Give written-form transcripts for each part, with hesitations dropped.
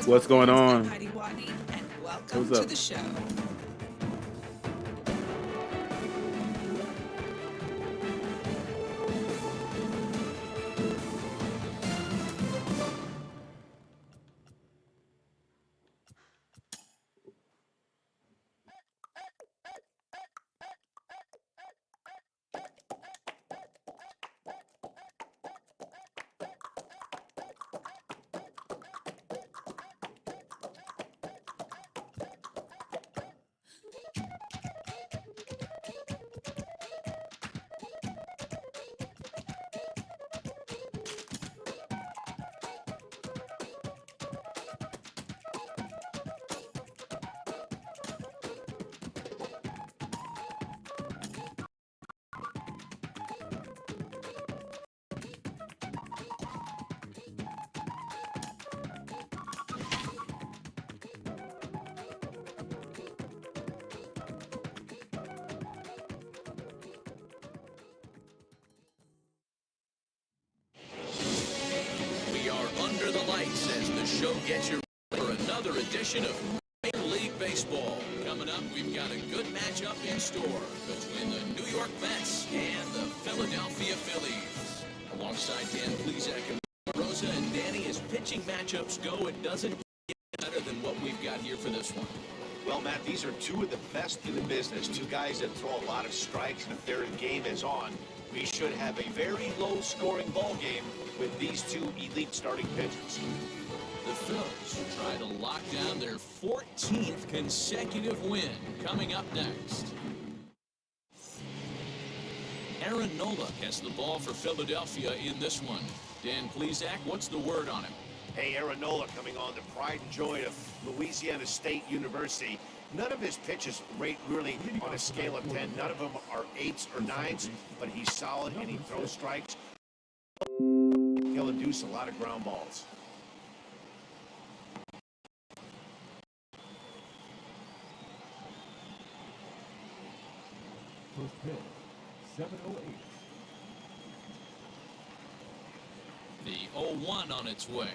What's going on? I'm Heidi Watney, and welcome What's to up? the show. We are under the lights as the show gets you ready for another edition of Major League Baseball. Coming up, we've got a good matchup in store between the New York Mets and the Philadelphia Phillies. Alongside Dan Plesac and Rosa and Danny, as pitching matchups go, it doesn't get better than what we've got here for this one. Well, Matt, these are two of the best in the business. Two guys that throw a lot of strikes, and if their game is on, we should have a very low-scoring ball game with these two elite starting pitchers. The Phils try to lock down their 14th consecutive win. Coming up next, Aaron Nola has the ball for Philadelphia in this one. Dan Plesac, what's the word on him? Hey, Aaron Nola coming on, the pride and joy of Louisiana State University. None of his pitches rate really on a scale of 10. None of them are 8s or 9s, but he's solid and he throws strikes. He'll induce a lot of ground balls. First pitch, 7:08. The 0-1 on its way.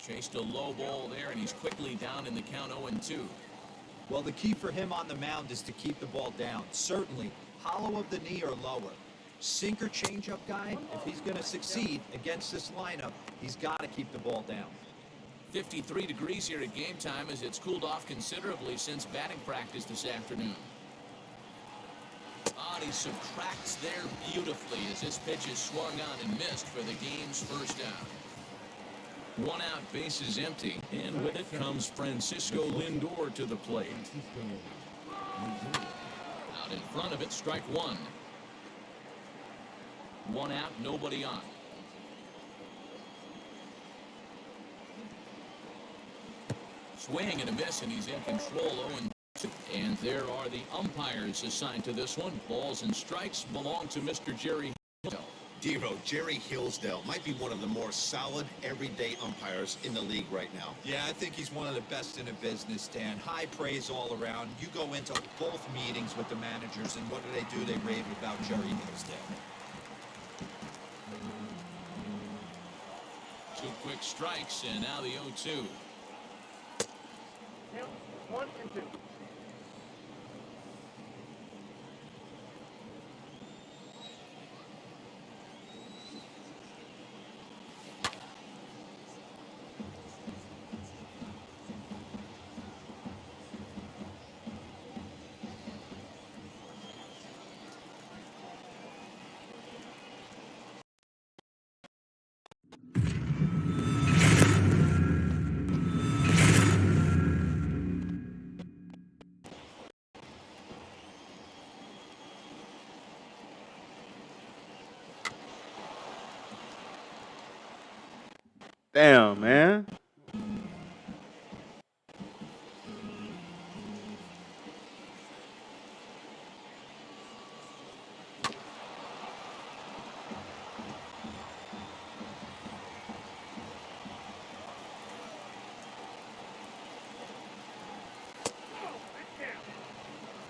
Chased a low ball there, and he's quickly down in the count 0-2. Well, the key for him on the mound is to keep the ball down. Certainly, hollow of the knee or lower. Sinker changeup guy, if he's going to succeed against this lineup, he's got to keep the ball down. 53 degrees here at game time as it's cooled off considerably since batting practice this afternoon. He subtracts there beautifully as this pitch is swung on and missed for the game's first out. One out, bases empty, and with it comes Francisco Lindor to the plate. Out in front of it, strike one. One out, nobody on. Swing and a miss, and he's in control. 0-2. And there are the umpires assigned to this one. Balls and strikes belong to Mr. Jerry Hillsdale. Dero, Jerry Hillsdale might be one of the more solid, everyday umpires in the league right now. Yeah, I think he's one of the best in the business, Dan. High praise all around. You go into both meetings with the managers, and what do? They rave about Jerry Hillsdale. Two quick strikes, and now the 0-2. 1-2. Damn, man.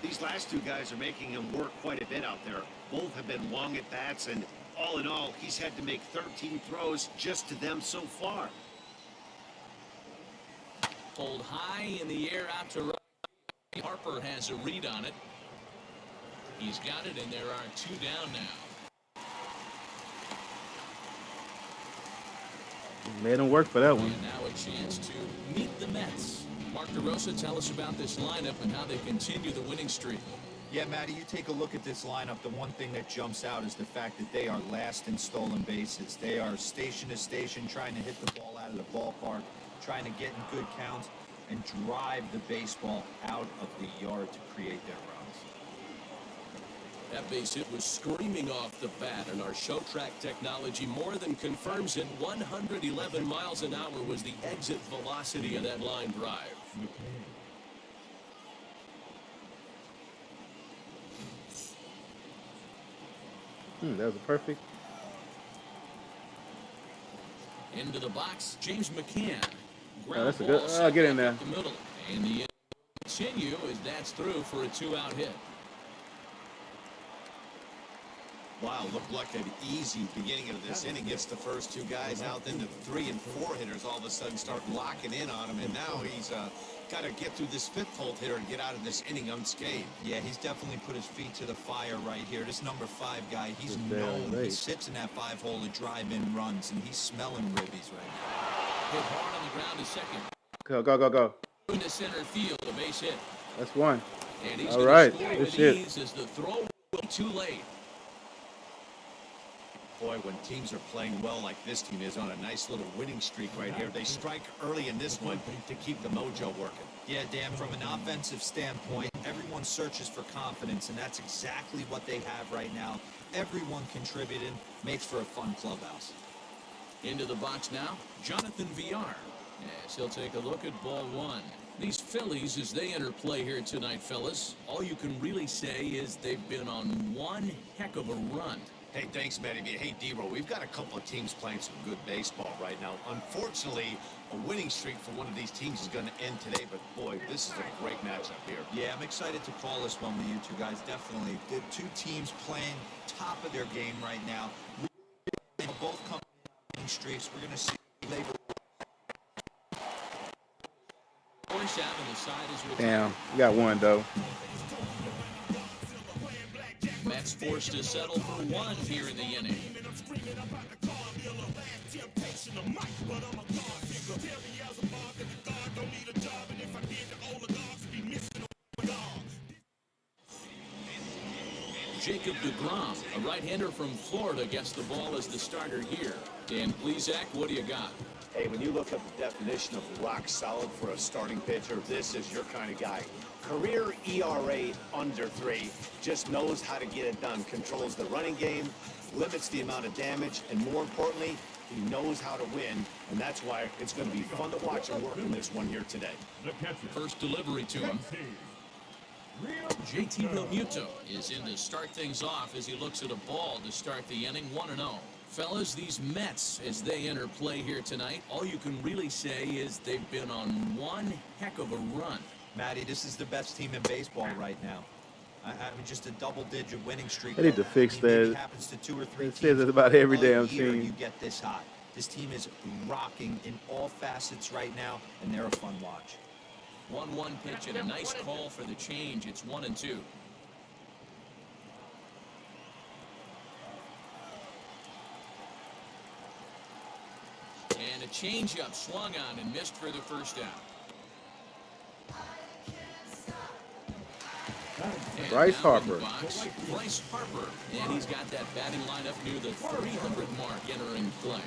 These last two guys are making him work quite a bit out there. Both have been long at bats, and all in all, he's had to make 13 throws just to them so far. Pulled high in the air out to right. Harper has a read on it. He's got it, and there are 2 down now. Made him work for that one. And now a chance to meet the Mets. Mark DeRosa, tell us about this lineup and how they continue the winning streak. Yeah, Matty, you take a look at this lineup. The one thing that jumps out is the fact that they are last in stolen bases. They are station to station trying to hit the ball out of the ballpark, trying to get in good counts, and drive the baseball out of the yard to create their runs. That base hit was screaming off the bat, and our show track technology more than confirms it. 111 miles an hour was the exit velocity of that line drive. That was a perfect. Into the box, James McCann. Oh, that's a good. I'll get in there. The middle, and the continue as that's through for a 2-out hit. Wow, looked like an easy beginning of this inning. Gets the first 2 guys out, then the 3 and 4 hitters all of a sudden start locking in on him, and now he's got to get through this 5th hole hitter and get out of this inning unscathed. Yeah, he's definitely put his feet to the fire right here. This number 5 guy, he's Good known. day, He late. sits in that 5-hole to drive in runs, and he's smelling ribbies right now. Hit hard on the ground to second. Go, go, go, go. Into center field, a base hit. That's one. And he's All gonna right, score good with shit. ease as the throw will be too late. Boy, when teams are playing well like this team is on a nice little winning streak right here, they strike early in this one to keep the mojo working. Yeah, Dan, from an offensive standpoint, everyone searches for confidence, and that's exactly what they have right now. Everyone contributing, makes for a fun clubhouse. Into the box now, Jonathan VR. Yes, he'll take a look at ball 1. These Phillies, as they enter play here tonight, fellas, all you can really say is they've been on one heck of a run. Hey, thanks, Matty. Hey, D-Roll, we've got a couple of teams playing some good baseball right now. Unfortunately, a winning streak for one of these teams is going to end today, but boy, this is a great matchup here. Yeah, I'm excited to call this one with you two guys, definitely. The 2 teams playing top of their game right now. Both come winning streaks. We're going to see they Voice out on the side is with Damn, you got one though. Mets forced to settle for 1 here in the inning. Jacob deGrom, a right-hander from Florida, gets the ball as the starter here. Dan Plesac, what do you got? Hey, when you look up the definition of rock solid for a starting pitcher, this is your kind of guy. Career ERA under 3, just knows how to get it done, controls the running game, limits the amount of damage, and more importantly, he knows how to win, and that's why it's going to be fun to watch him work in this one here today. First delivery to him. JT Realmuto is in to start things off as he looks at a ball to start the inning 1-0. Fellas, these Mets, as they enter play here tonight, all you can really say is they've been on one heck of a run. Matty, this is the best team in baseball right now. I mean, just a double-digit winning streak. They need to fix Maybe that. It happens to 2 or 3 It teams. says it about every A damn year team. You get this hot. This team is rocking in all facets right now, and they're a fun watch. 1-1 pitch and a nice call for the change. It's 1-2. And a changeup swung on and missed for the first out. And Bryce now in the Harper. box, Bryce Harper, and he's got that batting lineup near the 300 mark entering play.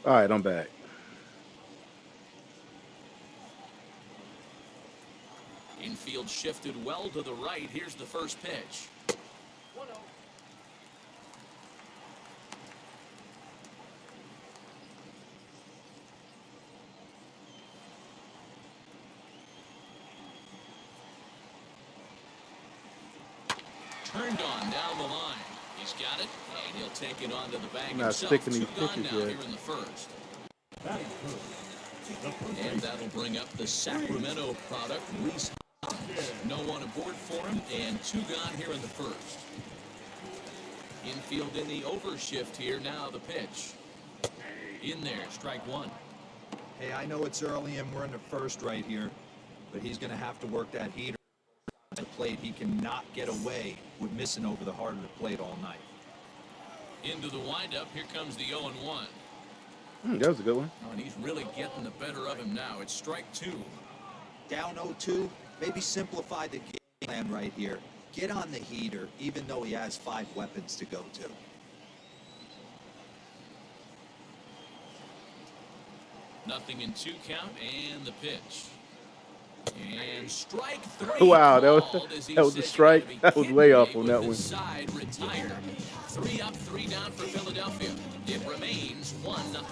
All right, I'm back. Infield shifted well to the right. Here's the first pitch. Turned on down the line. He's got it, and he'll take it onto the bag Not himself. sticking these 2 gone pitches now yet. here in the first. And that'll bring up the Sacramento product, Reese Hobbs. No one aboard for him, and 2 gone here in the first. Infield in the overshift here. Now the pitch. In there, strike 1. Hey, I know it's early and we're in the first right here, but he's going to have to work that heater at the plate. He cannot get away with missing over the heart of the plate all night. Into the windup. Here comes the 0-1. That was a good one. Oh, and he's really getting the better of him now. It's strike 2. Down 0-2, maybe simplify the game plan right here. Get on the heater, even though he has 5 weapons to go to. Nothing in 2 count, and the pitch. And strike 3. Wow, that was called as he that was a said, strike. "You gotta be That was kidding way me," off on with that the one. Side retired. 3 up, 3 down for Philadelphia. It remains 1-0.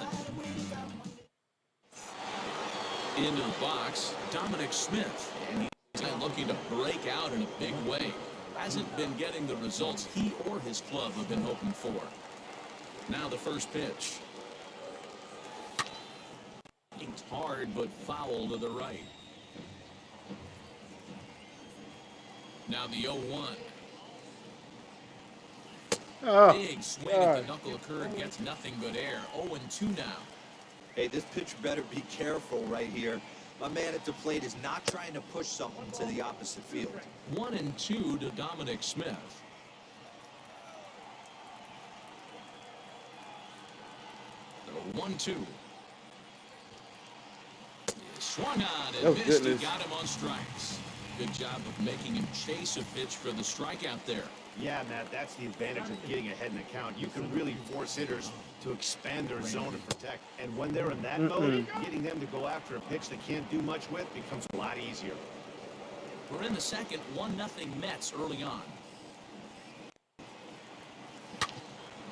Into the box, Dominic Smith, and he's looking to break out in a big way. Hasn't been getting the results he or his club have been hoping for. Now the first pitch. It's hard, but foul to the right. Now the 0-1. Oh, Big swing at the knuckle occurred, gets nothing but air. 0-2 now. Hey, this pitcher better be careful right here. My man at the plate is not trying to push something to the opposite field. 1-2 to Dominic Smith. The 1-2. Swung on and Oh, missed. goodness. He got him on strikes. Good job of making him chase a pitch for the strikeout there. Yeah, Matt, that's the advantage of getting ahead in the count. You can really force hitters to expand their zone and protect. And when they're in that mode, getting them to go after a pitch they can't do much with becomes a lot easier. We're in the second, 1-0 Mets early on.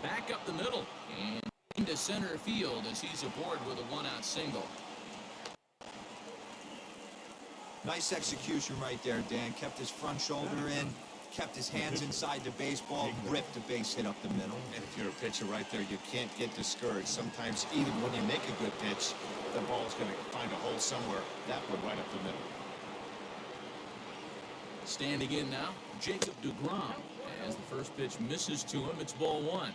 Back up the middle and into center field as he's aboard with a 1-out single. Nice execution right there, Dan. Kept his front shoulder in, kept his hands inside the baseball, ripped the base hit up the middle. And if you're a pitcher right there, you can't get discouraged. Sometimes even when you make a good pitch, the ball's going to find a hole somewhere. That one right up the middle. Standing in now, Jacob deGrom. As the first pitch misses to him, it's ball 1.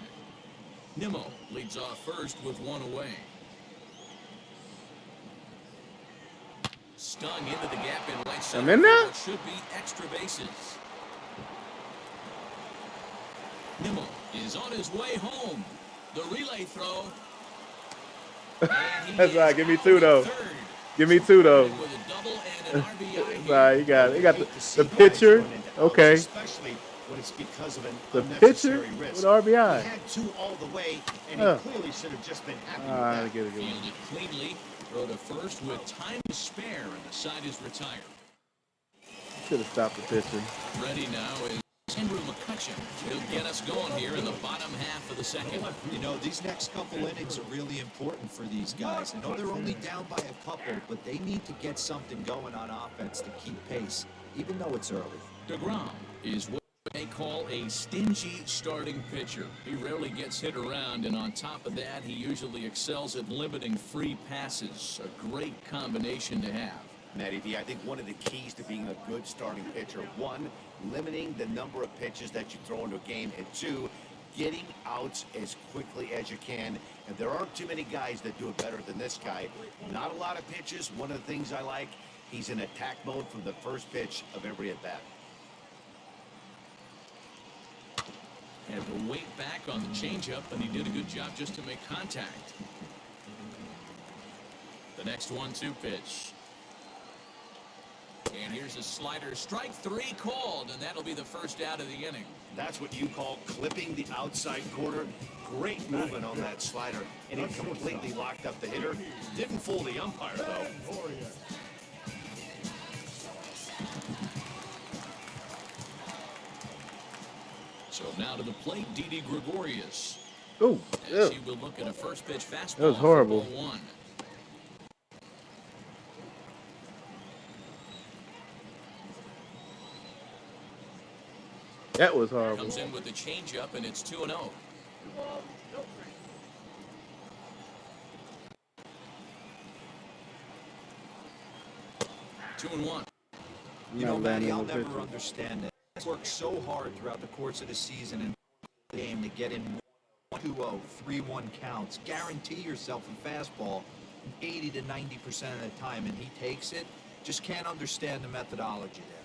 Nimmo leads off first with 1 away. Stung into the gap in right center. I'm in there? for what should be extra bases. Nimmo is on his way home. The relay throw. And he That's is right. Give me out 2 at though. third. Give me 2 though. With a double and an RBI That's here. right. You got it. You got Hate to the see pitcher. guys run into outs, Okay. Especially when it's because of an The unnecessary pitcher risk. with RBI. He had 2 all the way, and Yeah. he clearly should have just been happy with I that. get it. Fielded cleanly. Throw to first with time to spare, and the side is retired. Should have stopped the pitcher. Ready now is Andrew McCutcheon. He'll get us going here in the bottom half of the second. You know, these next couple innings are really important for these guys. I know they're only down by a couple, but they need to get something going on offense to keep pace, even though it's early. deGrom is what they call a stingy starting pitcher. He rarely gets hit around, and on top of that, he usually excels at limiting free passes. A great combination to have. Matty V, I think one of the keys to being a good starting pitcher, 1, limiting the number of pitches that you throw into a game, and 2, getting outs as quickly as you can. And there aren't too many guys that do it better than this guy. Not a lot of pitches. One of the things I like, he's in attack mode from the first pitch of every at-bat. Had to wait back on the changeup, and he did a good job just to make contact. The next 1-2 pitch. And here's a slider. Strike 3 called, and that'll be the first out of the inning. That's what you call clipping the outside quarter. Great movement on that slider, and he completely locked up the hitter. Didn't fool the umpire, though. So now to the plate, Didi Gregorius. Oh, As he will look at a first pitch fastball. That was horrible. For ball one. that was horrible. Comes in with the changeup, and it's 2-0. 2-1. You know, Not Matty, landing I'll the never pitcher. understand it. He's worked so hard throughout the course of the season and the game to get in 2-0, 3-1 counts. Guarantee yourself a fastball 80 to 90% of the time, and he takes it. Just can't understand the methodology there.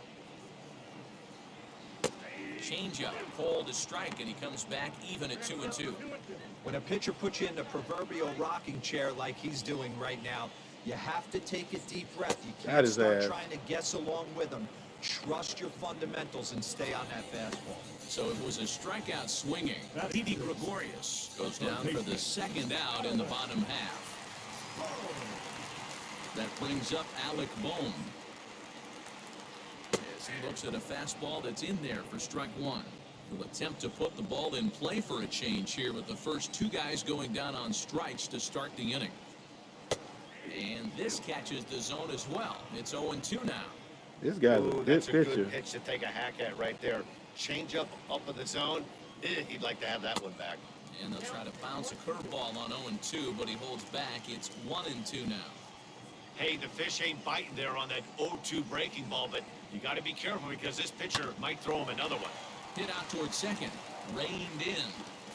Changeup, called a strike, and he comes back even at 2-2. When a pitcher puts you in the proverbial rocking chair like he's doing right now, you have to take a deep breath. You That can't is start ass. trying to guess along with him. Trust your fundamentals and stay on that fastball. So it was a strikeout swinging. Didi Gregorius goes down for the second out in the bottom half. That brings up Alec Bohm. As he looks at a fastball that's in there for strike one. He'll attempt to put the ball in play for a change here with the first two guys going down on strikes to start the inning. And this catches the zone as well. It's 0-2 now. This guy's a Ooh, good that's a pitcher. good pitch to take a hack at right there. Change up in the zone. He'd like to have that one back. And they'll try to bounce a curveball on 0-2, but he holds back. It's 1-2 now. Hey, the fish ain't biting there on that 0-2 breaking ball, but you got to be careful because this pitcher might throw him another one. Hit out towards second. Reined in.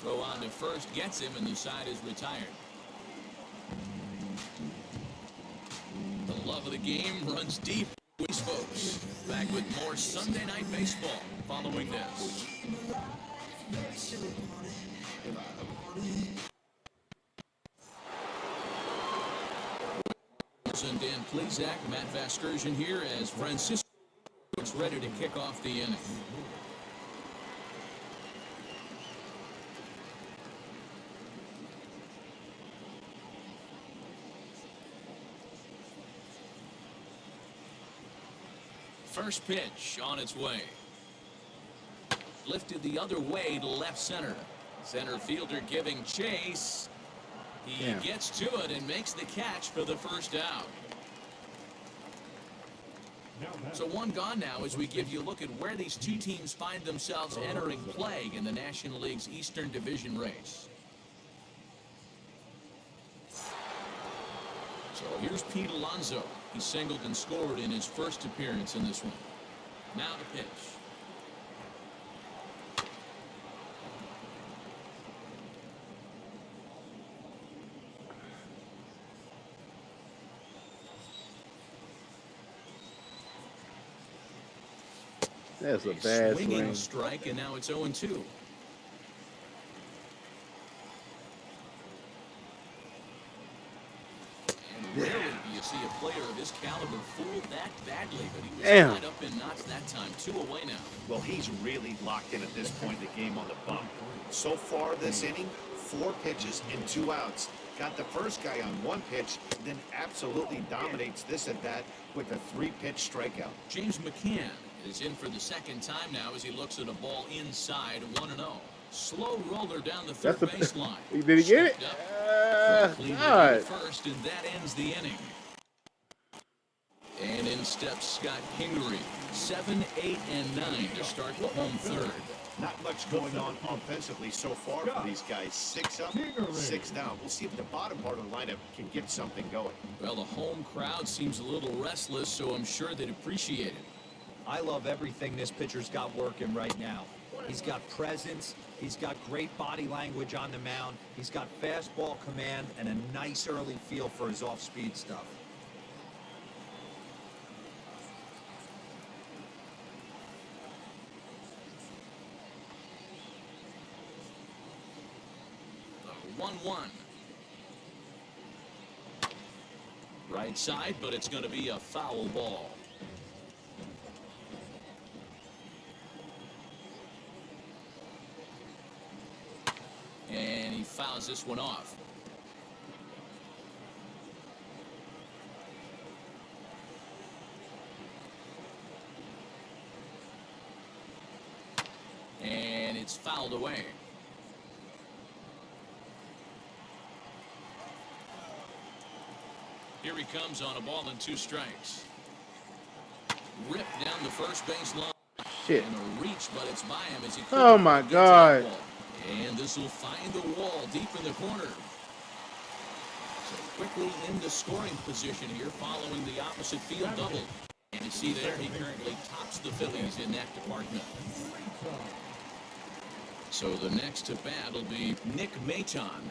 Throw on to first gets him, and the side is retired. The love of the game runs deep with these folks. Back with more Sunday Night Baseball following this. And Dan Plezak, Matt Vasgersian here as Francisco is ready to kick off the inning. First pitch on its way. Lifted the other way to left center. Center fielder giving chase. He Yeah. gets to it and makes the catch for the first out. So one gone now as we give you a look at where these two teams find themselves entering play in the National League's Eastern Division race. So here's Pete Alonso. He singled and scored in his first appearance in this one. Now the pitch. That's a bad Swinging swing. strike, and now it's 0-2. And rarely do you see a player of his caliber fool that badly, but he was Damn. tied up and knocked that time. 2 away now. Well, he's really locked in at this point in the game on the bump. So far this inning, 4 pitches and 2 outs. Got the first guy on 1 pitch, then absolutely dominates this at bat with a 3-pitch strikeout. James McCann is in for the second time now as he looks at a ball inside 1-0. Slow roller down the third That's a- baseline. Did he get it? Stepped up. Clean God. to first, and that ends the inning. And in steps Scott Kingery. 7, 8, and 9 to start the home third. Not much going on offensively so far for these guys. 6 up, 6 down. We'll see if the bottom part of the lineup can get something going. Well, the home crowd seems a little restless, so I'm sure they'd appreciate it. I love everything this pitcher's got working right now. He's got presence. He's got great body language on the mound. He's got fastball command and a nice early feel for his off-speed stuff. The 1-1. Right side, but it's going to be a foul ball. fouls this one off. And it's fouled away. Here he comes on a ball and 2 strikes. Ripped down the first base line. Shit. And a reach, but it's by him as he Oh my gets God. that wall. And this will find the wall deep in the corner. So quickly into scoring position here following the opposite field double. And you see there, he currently tops the Phillies in that department. So the next to bat will be Nick Maton.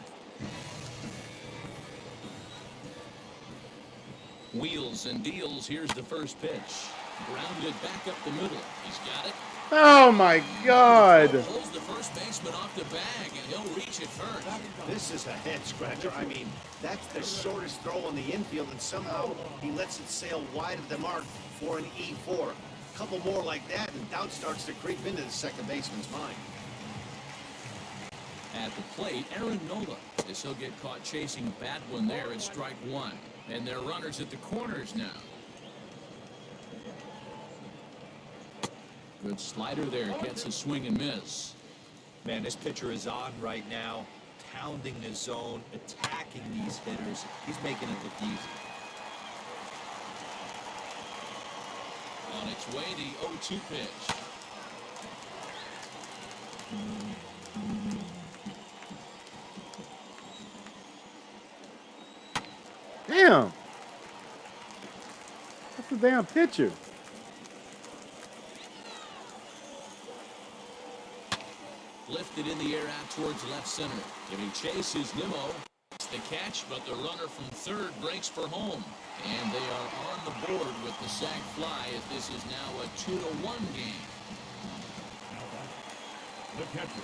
Wheels and deals. Here's the first pitch. Grounded back up the middle. He's got it. Oh my God. Pulls the first baseman off the bag, and he'll reach it first. This is a head scratcher. I mean, that's the shortest throw on the infield, and somehow he lets it sail wide of the mark for an E4. A couple more like that, and doubt starts to creep into the second baseman's mind. At the plate, Aaron Nola. As he'll get caught chasing a bad one there at strike 1. And they're runners at the corners now. Good slider there. Gets a swing and miss. Man, this pitcher is on right now, pounding the zone, attacking these hitters. He's making it look easy. On its way, the 0-2 pitch. Damn. That's a damn pitcher. Lifted in the air out towards left center. Giving chase is Nimmo. It's the catch, but the runner from third breaks for home. And they are on the board with the sac fly as this is now a 2-1 game.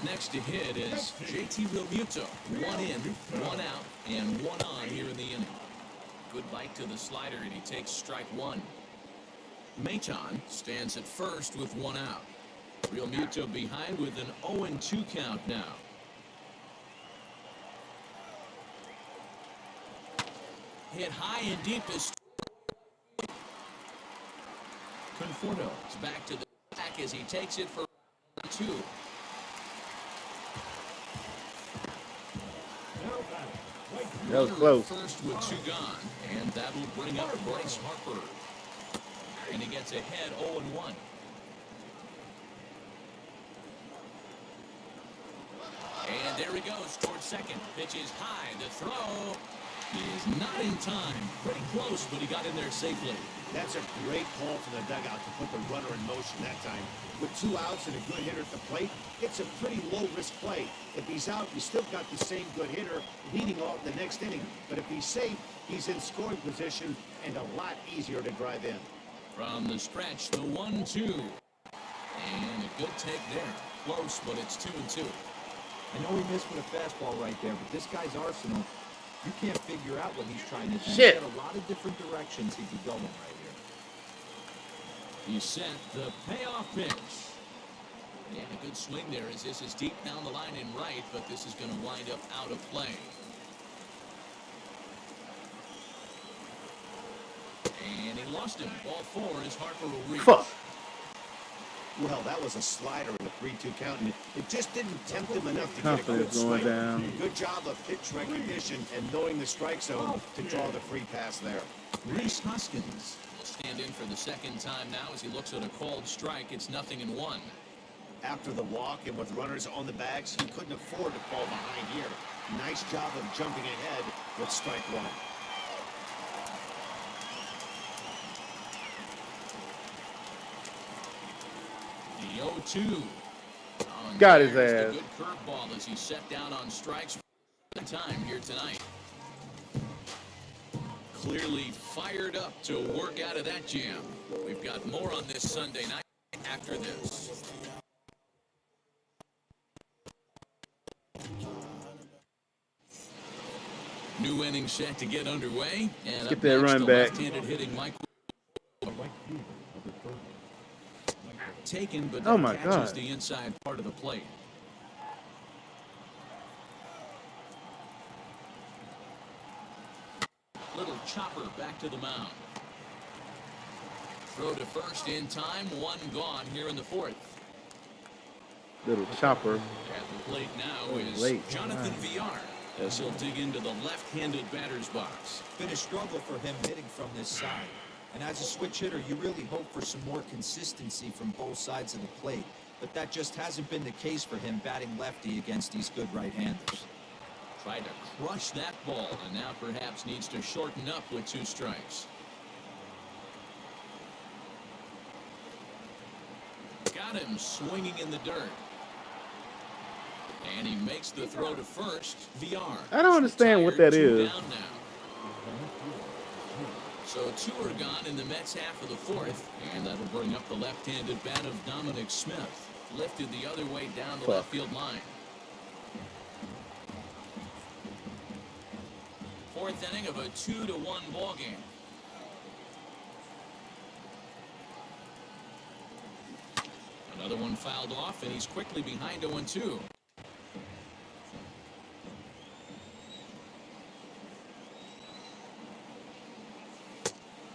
Next to hit is JT Realmuto. 1 in, 1 out, and 1 on here in the inning. Good bite to the slider, and he takes strike 1. Maton stands at first with 1 out. Realmuto behind with an 0-2 count now. Hit high and deep is Conforto is back to the back as he takes it for 2. That was close. First with 2 gone, and that'll bring up Bryce Harper. And he gets ahead 0-1. And there he goes towards second. Pitch is high. The throw is not in time. Pretty close, but he got in there safely. That's a great call from the dugout to put the runner in motion that time. With 2 outs and a good hitter at the plate, it's a pretty low-risk play. If he's out, you still got the same good hitter leading off the next inning. But if he's safe, he's in scoring position and a lot easier to drive in. From the stretch, the 1-2. And a good take there. Close, but it's 2-2. I know he missed with a fastball right there, but this guy's arsenal, you can't figure out what he's trying to do. Shit. He's got a lot of different directions he could go in right here. He sent the payoff pitch. Yeah, a good swing there as this is deep down the line in right, but this is going to wind up out of play. And he lost him. Ball 4 as Harper will reach. Fuck. Well, that was a slider in a 3-2 count, and it just didn't tempt him enough to get a good Confidence going swing. down. Good job of pitch recognition and knowing the strike zone to draw the free pass there. Reese Hoskins will stand in for the second time now as he looks at a called strike. It's 0-1. After the walk and with runners on the bags, he couldn't afford to fall behind here. Nice job of jumping ahead with strike 1. The 0-2. Got his There's ass. the good curveball as he's set down on strikes for the time here tonight. Clearly fired up to work out of that jam. We've got more on this Sunday night after this. New inning set to get underway. And Get up that next, run the back. left-handed hitting Mike. Taken, but Oh that my catches God. the inside part of the plate. Chopper back to the mound. Throw to first in time, one gone here in the fourth. Little chopper. At the plate now is late. Jonathan Villar as he'll dig into the left-handed batter's box. Been a struggle for him hitting from this side. And as a switch hitter, you really hope for some more consistency from both sides of the plate. But that just hasn't been the case for him batting lefty against these good right-handers. Tried to crush that ball and now perhaps needs to shorten up with 2 strikes. Got him swinging in the dirt. And he makes the throw to first. VR. I don't understand what that is. Down now. So 2 are gone in the Mets half of the fourth, and that'll bring up the left-handed bat of Dominic Smith, lifted the other way down the left field line. 4th inning of a 2-1 ball game. Another one fouled off, and he's quickly behind 0-2.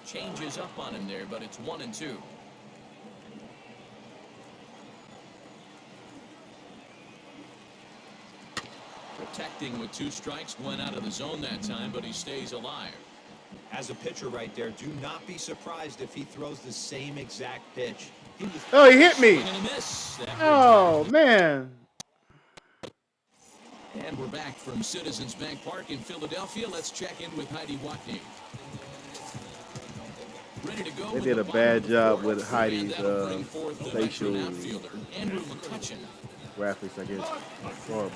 Changes up on him there, but it's 1-2. Protecting with 2 strikes, went out of the zone that time, but he stays alive. As a pitcher right there, do not be surprised if he throws the same exact pitch. Oh, he hit me. Swing and a miss. Oh, man. And we're back from Citizens Bank Park in Philadelphia. Let's check in with Heidi Watney. Ready to go. They did a bad job with Heidi's facial graphics, I guess. Horrible.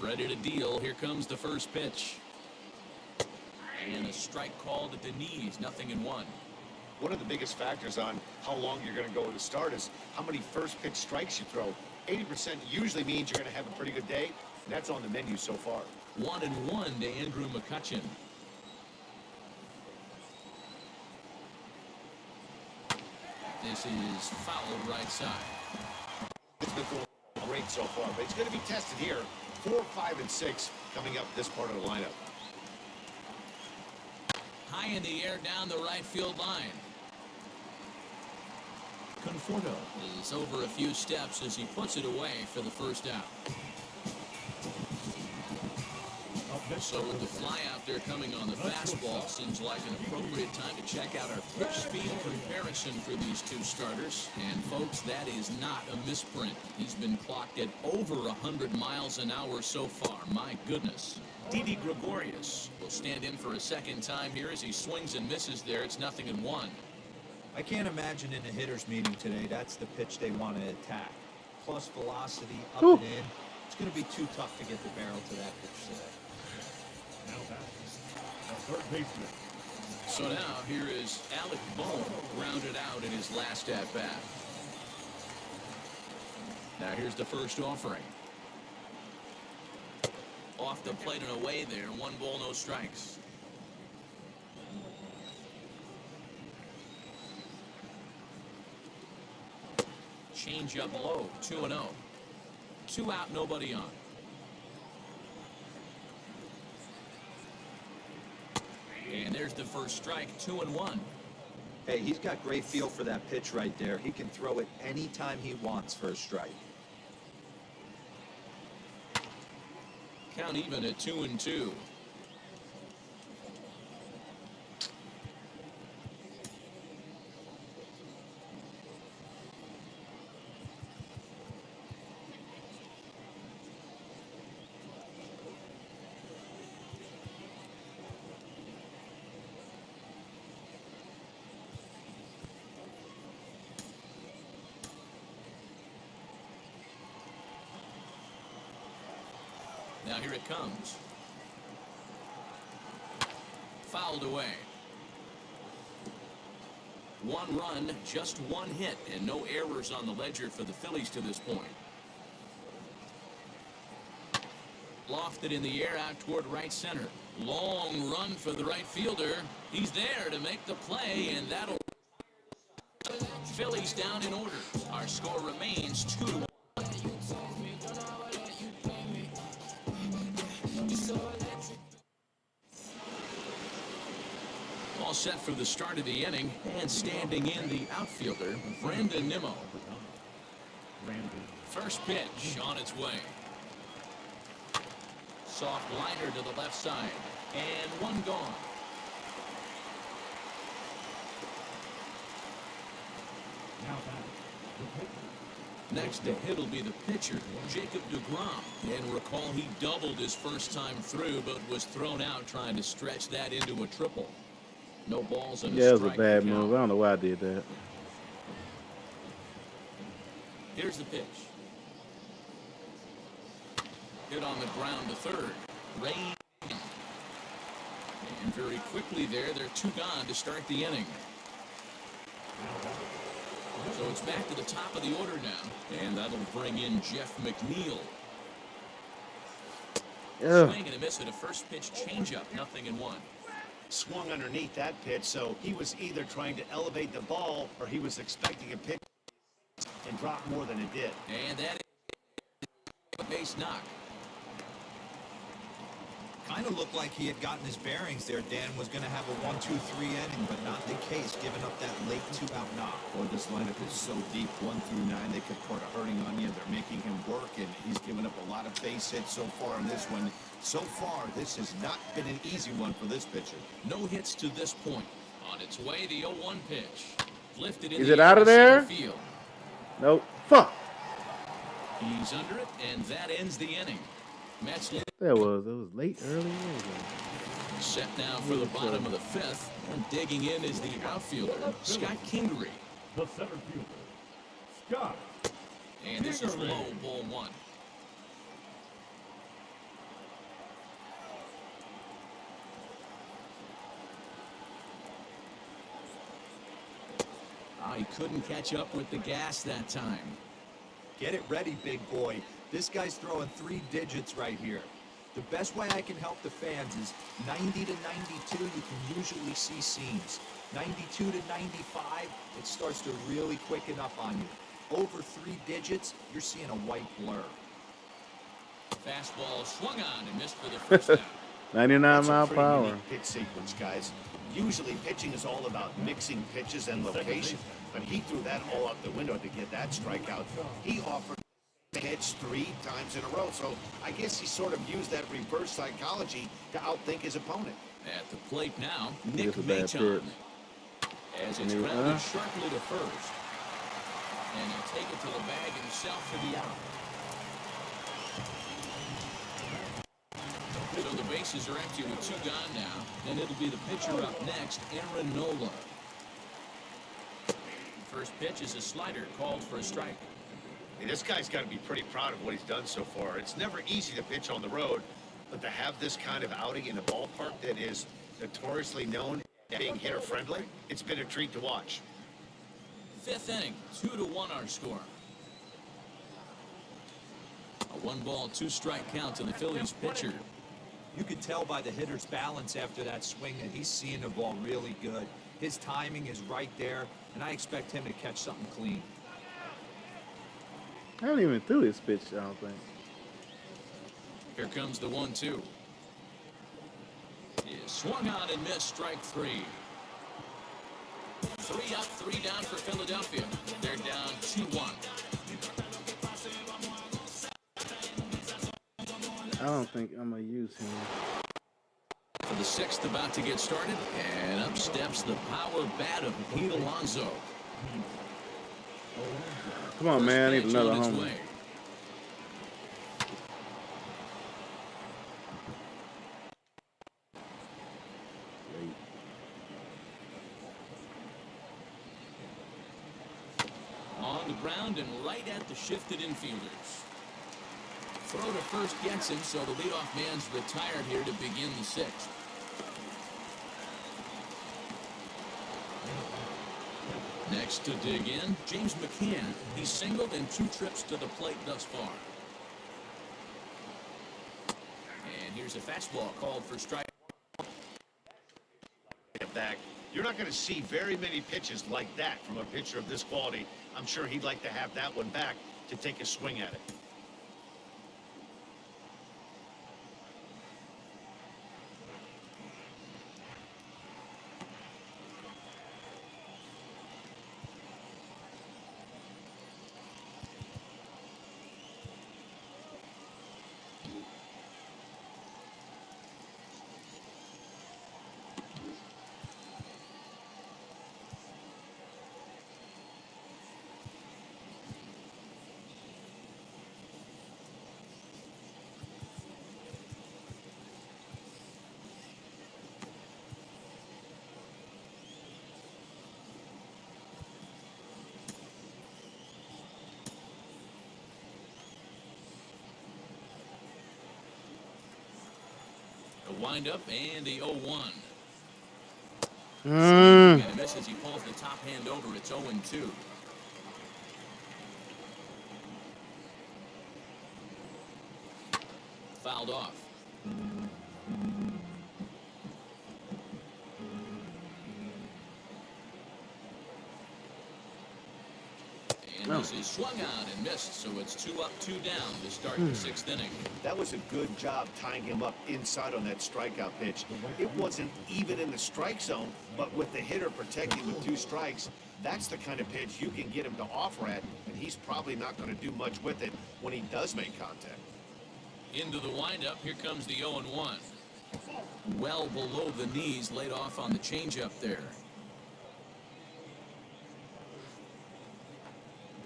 Ready to deal. Here comes the first pitch. And a strike called at the knees. 0-1. One of the biggest factors on how long you're going to go to start is how many first pitch strikes you throw. 80% usually means you're going to have a pretty good day. And that's on the menu so far. 1-1 to Andrew McCutchen. This is fouled right side. It's been great so far, but it's going to be tested here. 4, 5, and 6 coming up this part of the lineup. High in the air down the right field line. Conforto is over a few steps as he puts it away for the first out. So with the fly out there coming on the fastball, seems like an appropriate time to check out our pitch speed comparison for these 2 starters. And folks, that is not a misprint. He's been clocked at over 100 miles an hour so far. My goodness. Didi Gregorius will stand in for a second time here as he swings and misses there. It's 0-1. I can't imagine in a hitter's meeting today that's the pitch they want to attack. Plus velocity up and in. It's going to be too tough to get the barrel to that pitch today. Now batters, the third baseman. So now here is Alec Bohm, grounded out in his last at-bat. Now here's the first offering. Off the plate and away there. 1 ball, no strikes. Change up low. 2-0. 2 out, nobody on. And there's the first strike. 2-1. Hey, he's got great feel for that pitch right there. He can throw it anytime he wants for a strike. Count even at 2-2. Now here it comes. Fouled away. 1 run, just 1 hit, and no errors on the ledger for the Phillies to this point. Lofted in the air out toward right center. Long run for the right fielder. He's there to make the play, and that'll... Phillies down in order. Our score remains 2-1. set for the start of the inning, and standing in the outfielder, Brandon Nimmo. First pitch on its way. Soft liner to the left side, and one gone. Next to hit will be the pitcher, Jacob deGrom. And recall he doubled his first time through, but was thrown out trying to stretch that into a triple. No balls and Yeah, a it was a strike bad to count. move. I don't know why I did that. Here's the pitch. Hit on the ground to third. Rain. And very quickly they're two gone to start the inning. So it's back to the top of the order now, and that'll bring in Jeff McNeil. Yeah. Swing and a miss at a first pitch changeup, 0-1. Swung underneath that pitch, so he was either trying to elevate the ball or he was expecting a pitch and drop more than it did. And that is a base knock. Kind of looked like he had gotten his bearings there. Dan was going to have a 1-2-3 inning, but not the case, giving up that late 2-out knock. Boy, this lineup is so deep, 1 through 9. They could put a hurting on you. They're making him work, and he's given up a lot of base hits so far in this one. So far, this has not been an easy one for this pitcher. No hits to this point. On its way, the 0-1 pitch. Lifted in Is the it out of there? center field. Nope. Fuck. He's under it, and that ends the inning. Mets That was. It was late, early. set now for the bottom of the fifth. And digging in is the outfielder, Scott Kingery. The center fielder, Scott. And this is low, ball 1. He couldn't catch up with the gas that time. Get it ready, big boy. This guy's throwing 3 digits right here. The best way I can help the fans is 90 to 92, you can usually see seams. 92 to 95, it starts to really quicken up on you. Over 3 digits, you're seeing a white blur. Fastball swung on and missed for the first out. 99 That's a mile pretty per hour. unique pitch sequence, guys. Usually pitching is all about mixing pitches and location, but he threw that all out the window to get that strikeout. He offered pitch 3 times in a row, so I guess he sort of used that reverse psychology to outthink his opponent. At the plate now, Nick This is a bad Maton. pitch. As it's grounded sharply to first. And he'll take it to the bag himself for the out. So the bases are empty with 2 gone now, and it'll be the pitcher up next, Aaron Nola. First pitch is a slider called for a strike. Hey, this guy's got to be pretty proud of what he's done so far. It's never easy to pitch on the road, but to have this kind of outing in a ballpark that is notoriously known as being hitter-friendly, it's been a treat to watch. 5th inning, 2-1 our score. A 1-ball, 2-strike count to the Phillies pitcher. You can tell by the hitter's balance after that swing that he's seeing the ball really good. His timing is right there, and I expect him to catch something clean. I haven't even threw this pitch, I don't think. Here comes the 1-2. Is swung on and missed, strike 3. 3 up, 3 down for Philadelphia. They're down 2-1. I don't think I'm going to use him. For the 6th about to get started, and up steps the power bat of Pete Alonso. Come on, man. I need First another pitch on its homer. way. On the ground and right at the shifted infielders. Throw to first gets him, so the leadoff man's retired here to begin the 6th. Next to dig in, James McCann. He's singled in 2 trips to the plate thus far. And here's a fastball called for strike. Get back. You're not going to see very many pitches like that from a pitcher of this quality. I'm sure he'd like to have that one back to take a swing at it. windup and the 0-1. Mm. And misses. He pulls the top hand over. It's 0-2. Fouled off. And this is swung out and missed, so it's 2 up, 2 down to start the 6th inning. That was a good job tying him up inside on that strikeout pitch. It wasn't even in the strike zone, but with the hitter protecting with 2 strikes, that's the kind of pitch you can get him to offer at, and he's probably not going to do much with it when he does make contact. Into the windup, here comes the 0-1. Well below the knees, laid off on the changeup there.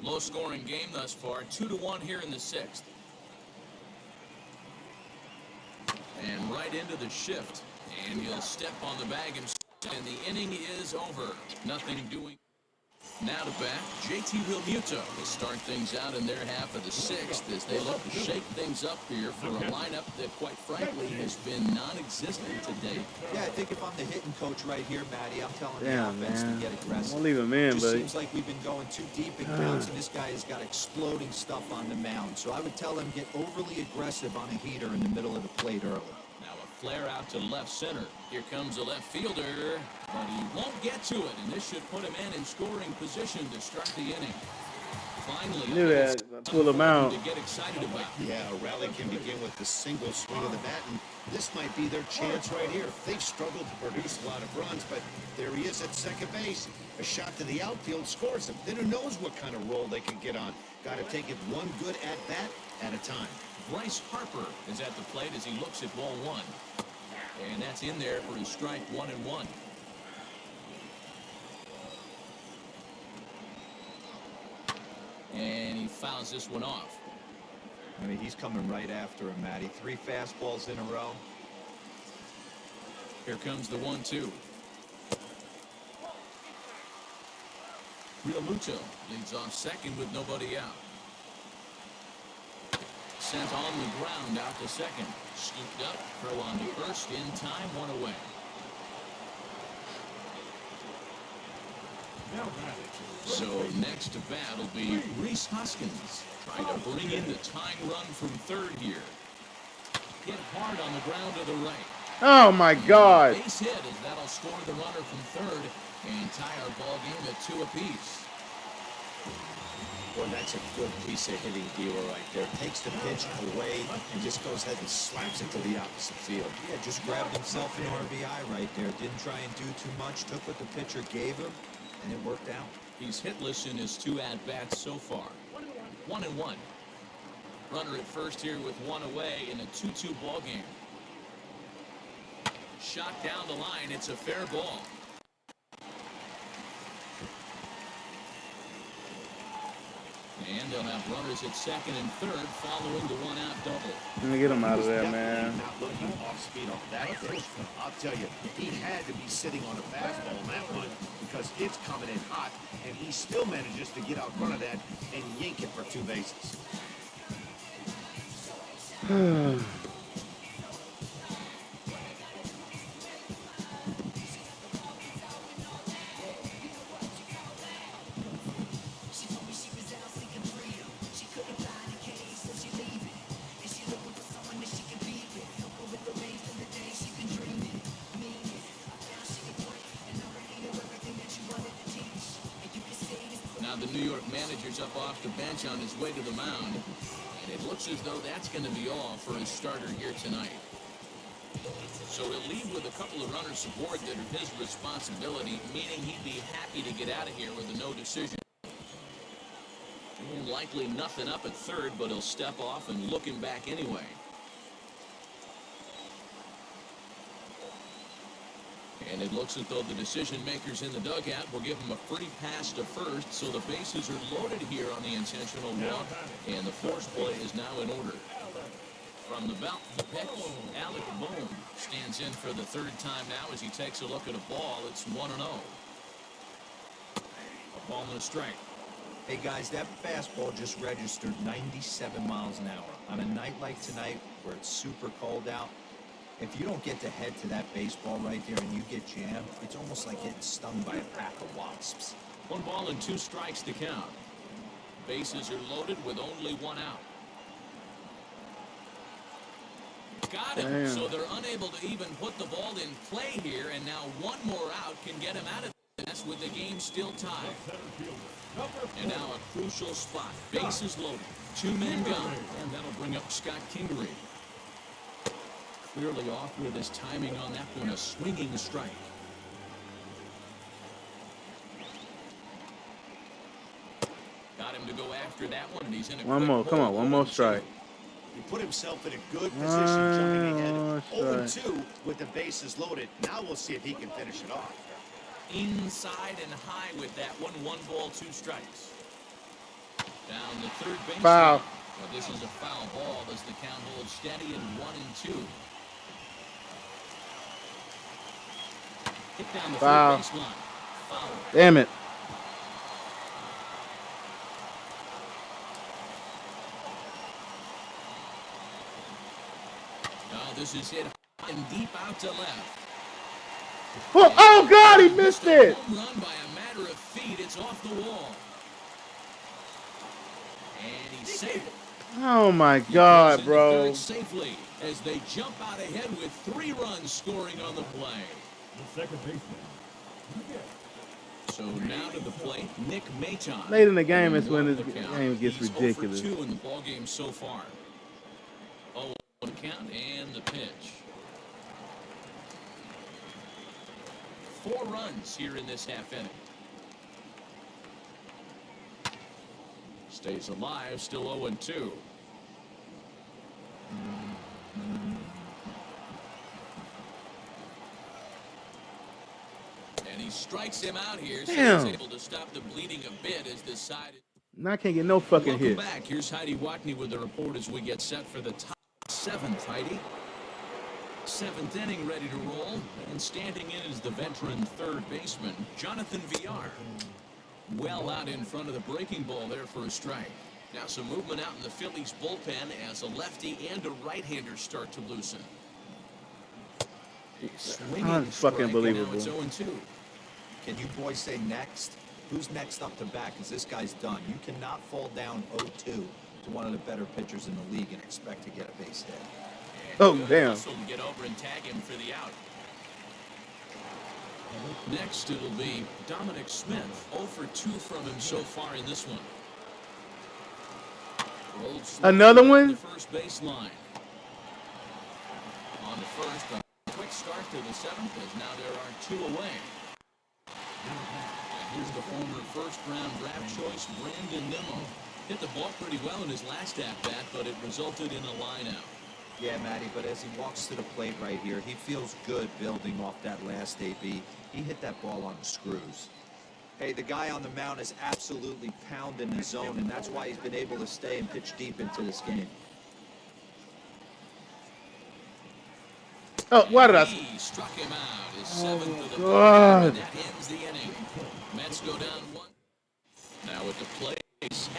Low-scoring game thus far, 2-1 here in the 6th. And right into the shift, and he'll step on the bag and the inning is over. Nothing doing. Now to bat, JT Realmuto to start things out in their half of the 6th as they look to shake things up here for a lineup that, quite frankly, has been non-existent today. Yeah, I think if I'm the hitting coach right here, Matty, I'm telling Damn, the offense man. to get aggressive. Won't leave him in, Just buddy. seems like we've been going too deep in counts, and this guy has got exploding stuff on the mound. So I would tell him get overly aggressive on a heater in the middle of the plate early. Now a flare out to left center. Here comes a left fielder, but he won't get to it, and this should put him in scoring position to start the inning. Finally, Knew that. Pull him out. to get excited about. Yeah, a rally can begin with the single swing of the bat, and this might be their chance right here. They've struggled to produce a lot of runs, but there he is at second base. A shot to the outfield scores him. Then who knows what kind of roll they can get on. Got to take it one good at-bat at a time. Bryce Harper is at the plate as he looks at ball 1. And that's in there for his strike 1-1. And he fouls this one off. I mean, he's coming right after him, Matty. 3 fastballs in a row. Here comes the 1-2. Realmuto leads off second with nobody out. Sent on the ground out to second. Scooped up, throw on to first, in time, 1 away. Now batting. So next to bat will be Reese Hoskins, trying to bring in the tying run from third here. Hit hard on the ground to the right. Oh my God. Base hit as that'll score the runner from third and tie our ball game at 2 apiece. Well, that's a good piece of hitting dealer right there. Takes the pitch away and just goes ahead and slaps it to the opposite field. Yeah, just grabbed himself an RBI right there. Didn't try and do too much. Took what the pitcher gave him, and it worked out. He's hitless in his 2 at-bats so far. 1-1. Runner at first here with 1 away in a 2-2 ball game. Shot down the line. It's a fair ball. And they'll have runners at second and third following the 1-out double. Let me get him out of there, Definitely man. not looking off speed off that pitch. I'll tell you, he had to be sitting on a fastball on that one because it's coming in hot, and he still manages to get out front of that and yank it for 2 bases. Now the New York manager's up off the bench on his way to the mound, and it looks as though that's going to be all for his starter here tonight. So he'll leave with a couple of runners aboard that are his responsibility, meaning he'd be happy to get out of here with a no decision. And likely nothing up at third, but he'll step off and look him back anyway. And it looks as though the decision makers in the dugout will give him a free pass to first, so the bases are loaded here on the intentional walk, and the force play is now in order. From the belt, the pitch, Alec Boone stands in for the 3rd time now as he takes a look at a ball. It's 1-0. A ball and a strike. Hey guys, that fastball just registered 97 miles an hour. On a night like tonight where it's super cold out, If you don't get to head to that baseball right there and you get jammed, it's almost like getting stung by a pack of wasps. 1 ball and 2 strikes to count. Bases are loaded with only 1 out. Got him. Damn. So they're unable to even put the ball in play here, and now 1 more out can get him out of this with the game still tied. And now a crucial spot. Bases loaded. 2 men gone. And that'll bring up Scott Kingery. Clearly off with his timing on that one. A swinging strike. Got him to go after that one, and he's in a One quick more. Come on. hole. One more strike. He put himself in a good position jumping ahead. Oh, 0-2 with the bases loaded. Now we'll see if he can finish it off. Inside and high with that one. 1 ball, 2 strikes. Down the third base. Foul. But this is a foul ball as the count holds steady at 1-2. Hit down the Foul. third baseline. Foul. Damn it. Now this is hit high and deep out to left. Oh God, he missed it. Home run by a matter of feet. It's off the wall. And he's safe. Oh my God, bro. Third safely as they jump out ahead with 3 runs scoring on the play. The second baseman. So now to the plate, Nick Maton. Late in the game is when this The count. game gets He's ridiculous. 0 for 2 in the ball game so far. 0 count and the pitch. 4 runs here in this half inning. Stays alive, still 0-2. And he strikes him out here, so Damn. he's able to stop the bleeding a bit as this side. Now I can't get no fucking Welcome hit. back. Here's Heidi Watney with the report as we get set for the top 7th, Heidi. 7th inning ready to roll, and standing in is the veteran third baseman, Jonathan Villar. Well out in front of the breaking ball there for a strike. Now some movement out in the Phillies bullpen as a lefty and a right-hander start to loosen. Swinging Unfucking strike, and believable. now it's 0-2. Can you boys say next? Who's next up to bat? Because this guy's done. You cannot fall down 0-2 to one of the better pitchers in the league and expect to get a base hit. Oh damn. So we get over and tag him for the out. Next, it'll be Dominic Smith. 0 for 2 from him so far in this one. Rolled slow Another to one? The first baseline. On the first, a quick start to the 7th as now there are 2 away. And here's the former first-round draft choice, Brandon Nimmo. Hit the ball pretty well in his last at-bat, but it resulted in a line-out. Yeah, Matty, but as he walks to the plate right here, he feels good building off that last AB. He hit that ball on the screws. Hey, the guy on the mound is absolutely pounding the zone, and that's why he's been able to stay and pitch deep into this game. Oh, why did I? He struck him out. His 7th of the ball God. game, and that ends the inning. Mets go down 1. Now at the plate,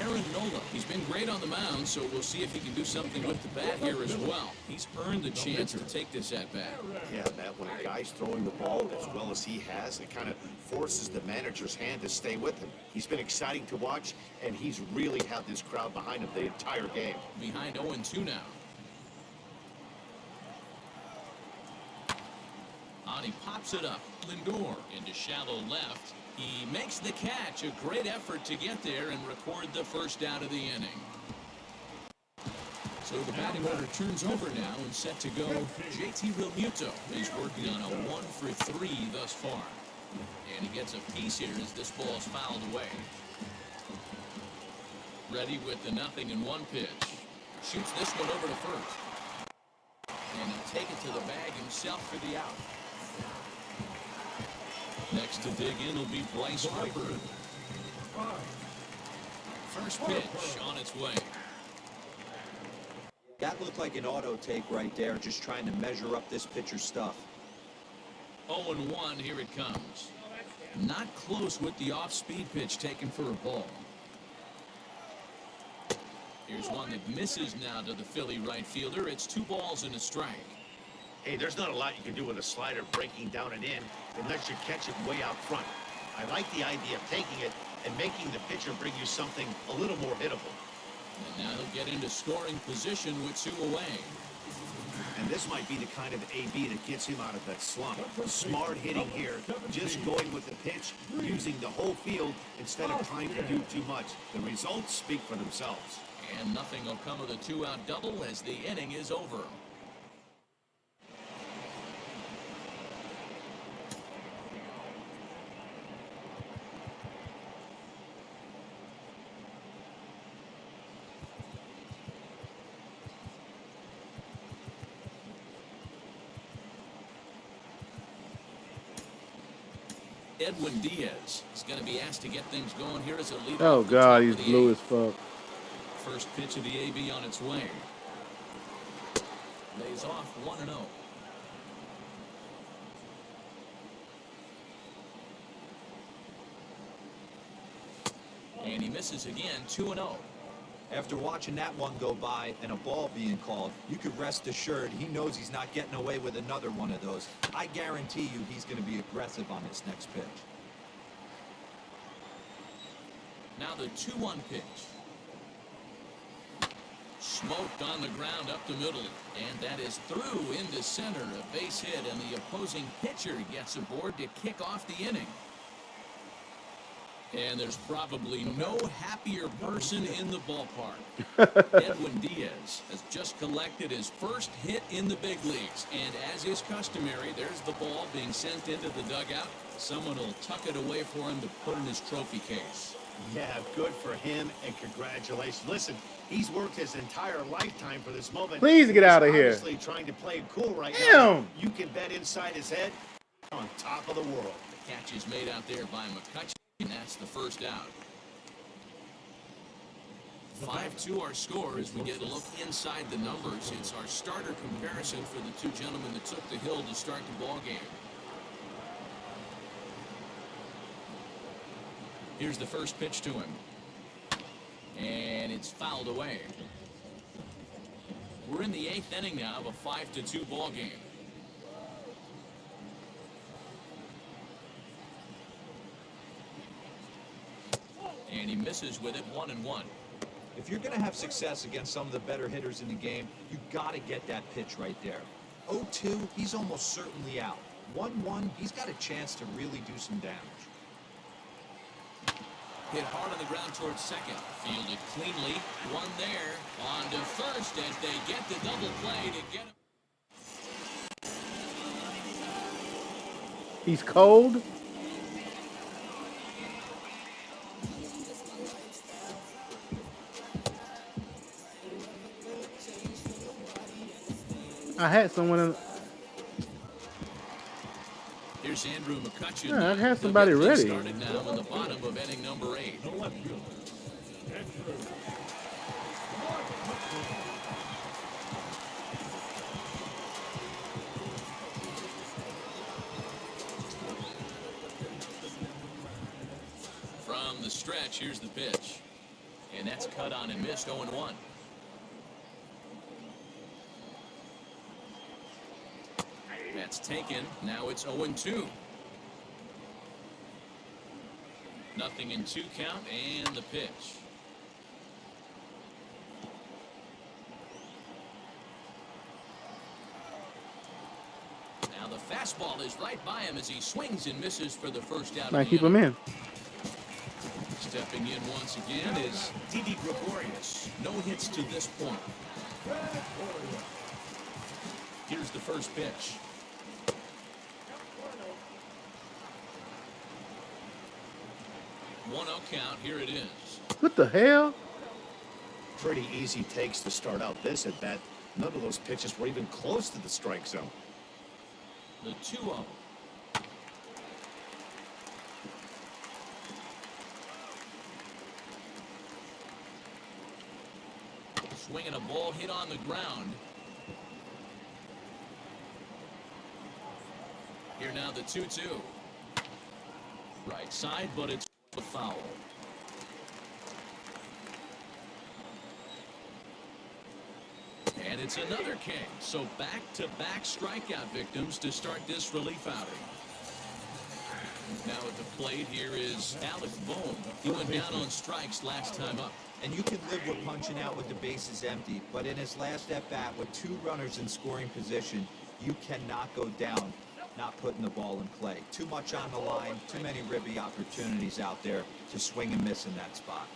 Aaron Nola. He's been great on the mound, so we'll see if he can do something with the bat here as well. He's earned the chance to take this at bat. Yeah, Matt, when a guy's throwing the ball as well as he has, it kind of forces the manager's hand to stay with him. He's been exciting to watch, and he's really had this crowd behind him the entire game. Behind 0-2 now. On he pops it up. Lindor into shallow left. He makes the catch. A great effort to get there and record the first out of the inning. So the batting order turns over now and set to go. JT Realmuto is working on a 1 for 3 thus far. And he gets a piece here as this ball is fouled away. Ready with the 0-1 pitch. Shoots this one over to first. And he'll take it to the bag himself for the out. Next to dig in will be Bryce Harper. First pitch on its way. That looked like an auto take right there, just trying to measure up this pitcher's stuff. 0-1, here it comes. Not close with the off-speed pitch taken for a ball. Here's one that misses now to the Philly right fielder. It's 2 balls and a strike. Hey, there's not a lot you can do with a slider breaking down and in unless you catch it way out front. I like the idea of taking it and making the pitcher bring you something a little more hittable. And now he'll get into scoring position with 2 away. And this might be the kind of AB that gets him out of that slump. Smart hitting here, just going with the pitch, using the whole field instead of trying to do too much. The results speak for themselves. And nothing will come of the 2-out double as the inning is over. Edwin Diaz is going to be asked to get things going here as a leader. Oh God, he's blue as fuck. First pitch of the AB on its way. Lays off 1-0. And he misses again, 2-0. After watching that one go by and a ball being called, you could rest assured he knows he's not getting away with another one of those. I guarantee you he's going to be aggressive on this next pitch. Now the 2-1 pitch. Smoked on the ground up the middle, and that is through into center. A base hit, and the opposing pitcher gets aboard to kick off the inning. And there's probably no happier person in the ballpark. Edwin Diaz has just collected his first hit in the big leagues. And as is customary, there's the ball being sent into the dugout. Someone will tuck it away for him to put in his trophy case. Yeah, good for him, and congratulations. Listen, he's worked his entire lifetime for this moment. Please get out of here. Obviously trying to play it cool right Damn. now. You can bet inside his head on top of the world. The catch is made out there by McCutcheon, and that's the first out. 5-2 our score as we get a look inside the numbers. It's our starter comparison for the two gentlemen that took the hill to start the ball game. Here's the first pitch to him. And it's fouled away. We're in the 8th inning now of a 5-2 ball game. And he misses with it, 1-1. If you're going to have success against some of the better hitters in the game, you got to get that pitch right there. 0-2, he's almost certainly out. 1-1, he's got a chance to really do some damage. Hit hard on the ground towards second. Fielded cleanly. One there. On to first as they get the double play to get him. He's cold. I had someone in. Here's Andrew McCutcheon. Yeah, I had somebody ready. Started now in the bottom of inning number 8. From the stretch, here's the pitch. And that's cut on and missed, 0-1. That's taken. Now it's 0-2. Nothing in 2 count, and the pitch. Now the fastball is right by him as he swings and misses for the first out. Might keep him in. Stepping in once again is Didi Gregorius. No hits to this point. Here's the first pitch. 1-0 count. Here it is. What the hell? Pretty easy takes to start out this at bat. None of those pitches were even close to the strike zone. The 2-0. Swinging a ball hit on the ground. Here now the 2-2. Right side, but it's a foul. And And it's another K. So back-to-back strikeout victims to start this relief outing. Now at the plate, here is Alec Bohm. He went down on strikes last time up. And you can live with punching out with the bases empty, but in his last at-bat with 2 runners in scoring position, you cannot go down not putting the ball in play. Too much on the line, too many ribby opportunities out there to swing and miss in that spot.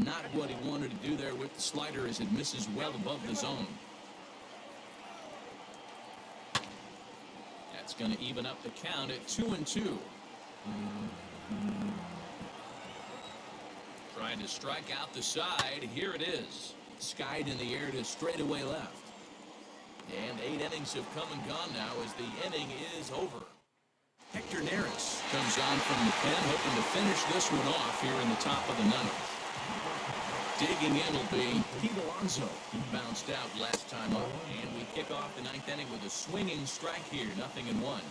Not what he wanted to do there with the slider as it misses well above the zone. That's going to even up the count at 2-2. Trying to strike out the side. Here it is. Skied in the air to straightaway left. And 8 innings have come and gone now as the inning is over. Hector Neris comes on from the pen, hoping to finish this one off here in the top of the 9th. Digging in will be Pete Alonso. He bounced out last time up. And we kick off the 9th inning with a swinging strike here, 0-1.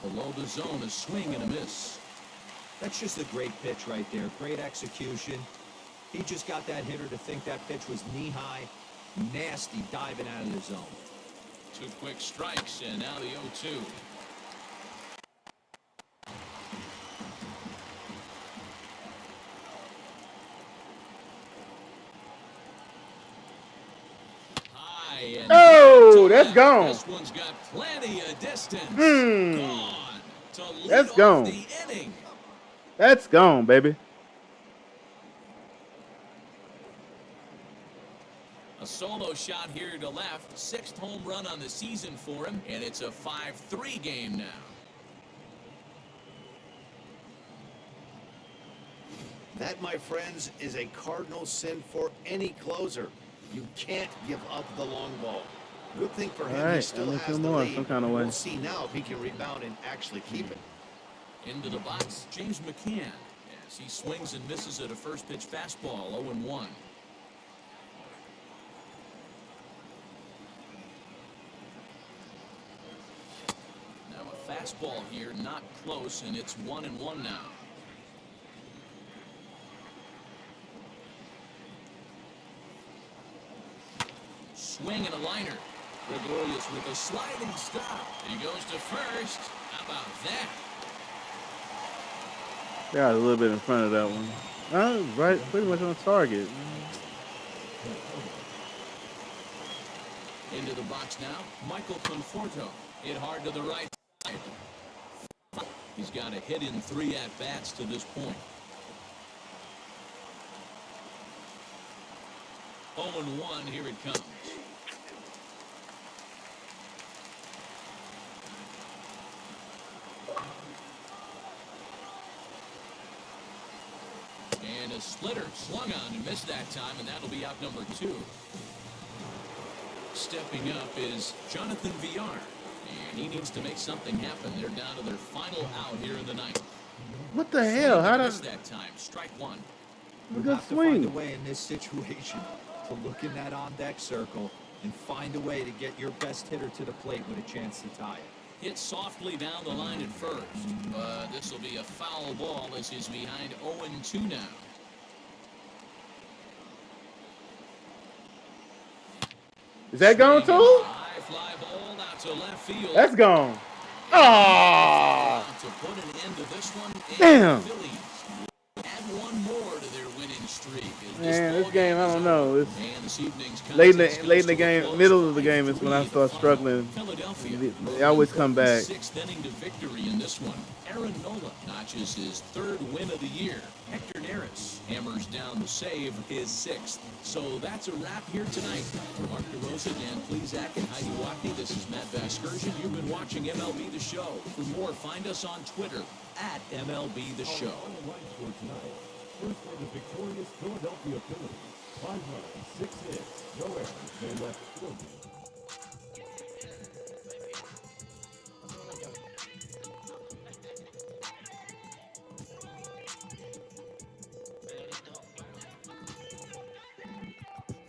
Below the zone, a swing and a miss. That's just a great pitch right there. Great execution. He just got that hitter to think that pitch was knee-high. Nasty diving out of the zone. 2 quick strikes, and now the 0-2. Oh, that's gone. This one's got plenty of distance. Gone to lead That's off gone. the inning. That's gone, baby. A solo shot here to left. 6th home run on the season for him, and it's a 5-3 game now. That, my friends, is a cardinal sin for any closer. You can't give up the long ball. Good thing for him, All right, he still I'll make has him the more lead. some kind of way. We'll see now if he can rebound and actually keep it. Into the box, James McCann, as he swings and misses at a first pitch fastball, 0-1. Now a fastball here, not close, and it's 1-1 now. Swing and a liner. Gregorius with a sliding stop. He goes to first. How about that? Got a little bit in front of that one. Right, pretty much on target. Into the box now, Michael Conforto. Hit hard to the right side. He's got a hit in 3 at-bats to this point. 0-1, here it comes. And a splitter swung on and missed that time, and that'll be out number 2. Stepping up is Jonathan Villar, and he needs to make something happen. They're down to their final out here in the 9th. What the hell? How Missed does that time? Strike 1. a good You have to find a swing? way in this situation to look in that on-deck circle and find a way to get your best hitter to the plate with a chance to tie it. Hit softly down the line at first, but this will be a foul ball as he's behind 0-2 now. Is that gone too? High fly ball out to left field. That's gone. Ah! To put an end to this one, and Damn. the Phillies add one more to their winning streak. Man, this game, I don't know. It's And this evening's late in contest the goes to a game, close. middle of the game is when I start struggling. Philadelphia. They always come back. 6th inning to victory in this one. Aaron Nola notches his 3rd win of the year. Hector Neris hammers down the save, his 6th. So that's a wrap here tonight. For Mark DeRosa, Dan Plezak, and Heidi Watney, this is Matt Vasgersian. You've been watching MLB The Show. For more, find us on Twitter at MLB The Show. Final lines for tonight. First for the victorious Philadelphia Phillies. 5 runs, 6 hits, no errors, they left 4 games.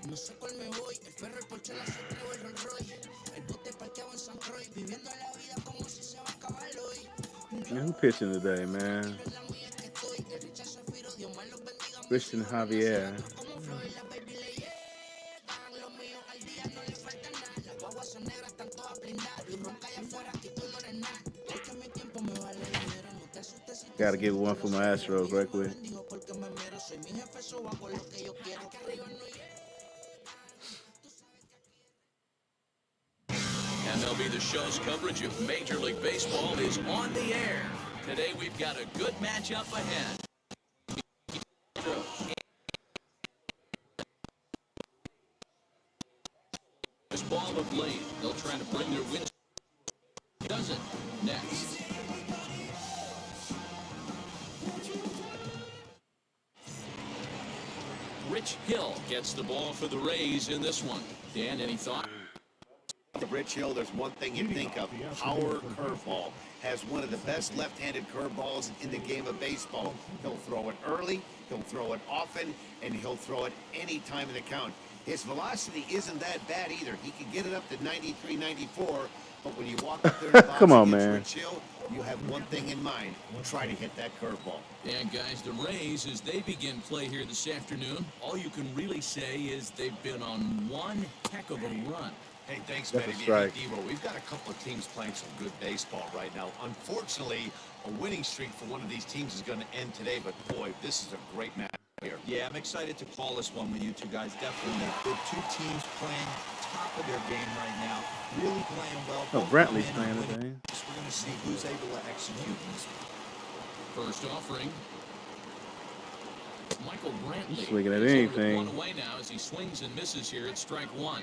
No sé cuál me voy, el ferro, el Porsche, la Sutra o el Rolls Royce. El bote parqueado en San Croix, viviendo la vida como si se va a acabar hoy. Man, who pitching today, man? Christian Javier. Gotta get one for my Astros right quick. MLB The Show's coverage of Major League Baseball is on the air. Today we've got a good matchup ahead. This ball of late, they'll try to bring their wins. Doesn't. Next. Rich Hill gets the ball for the Rays in this one. Dan, any thought? The Rich Hill, there's one thing you think of. Power curveball. Has one of the best left-handed curveballs in the game of baseball. He'll throw it early, he'll throw it often, and he'll throw it any time in the count. His velocity isn't that bad either. He can get it up to 93, 94, but when you walk up there in the box Come on, against man. Rich Hill, you have one thing in mind. Try to hit that curveball. And guys, the Rays, as they begin play here this afternoon, all you can really say is they've been on one heck of a run. Hey, thanks, That's a Matty. strike. Hey, D-Roll, we've got a couple of teams playing some good baseball right now. Unfortunately, a winning streak for one of these teams is going to end today, but boy, this is a great match here. Yeah, I'm excited to call this one with you two guys. Definitely. The two teams playing top of their game right now. Really playing well. Oh, Both Brantley's come in and playing winning. today. We're going to see who's able to execute this one. First offering. Michael Brantley. He's swinging at is over anything. one away now as he swings and misses here at strike one.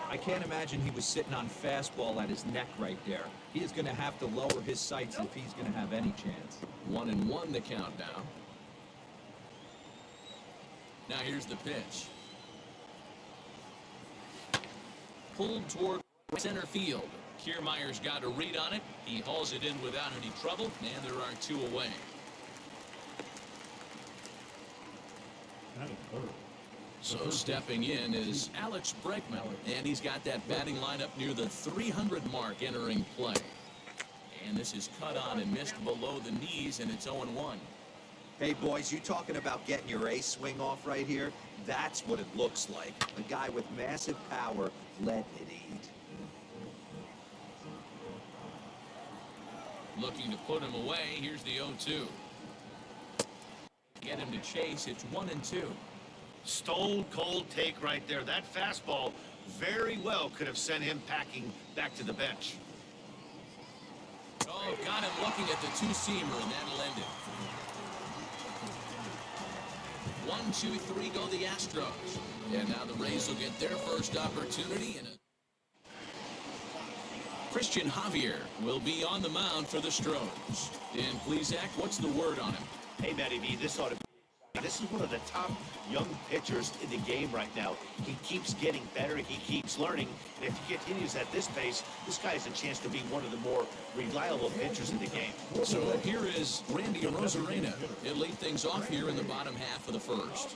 I can't imagine he was sitting on fastball at his neck right there. He is going to have to lower his sights if he's going to have any chance. 1-1 the count now. Now here's the pitch. Pulled toward center field. Kiermaier's got a read on it. He hauls it in without any trouble, and there are two away. At a third. So stepping in is Alex Bregman, and he's got that batting lineup near the 300 mark entering play. And this is cut on and missed below the knees, and it's 0-1. Hey, boys, you talking about getting your ace swing off right here? That's what it looks like. A guy with massive power, let it eat. Looking to put him away. Here's the 0-2. Get him to chase. It's 1-2. Stone cold take right there. That fastball very well could have sent him packing back to the bench. Oh, got him looking at the two-seamer, and that'll end it. 1, 2, 3 go the Astros. And now the Rays will get their first opportunity in a... Christian Javier will be on the mound for the Stros. Dan Plesac, what's the word on him? Hey, Matty B, this is one of the top young pitchers in the game right now. He keeps getting better. He keeps learning. And if he continues at this pace, this guy has a chance to be one of the more reliable pitchers in the game. So here is Randy Arozarena. He'll lead things off here in the bottom half of the first.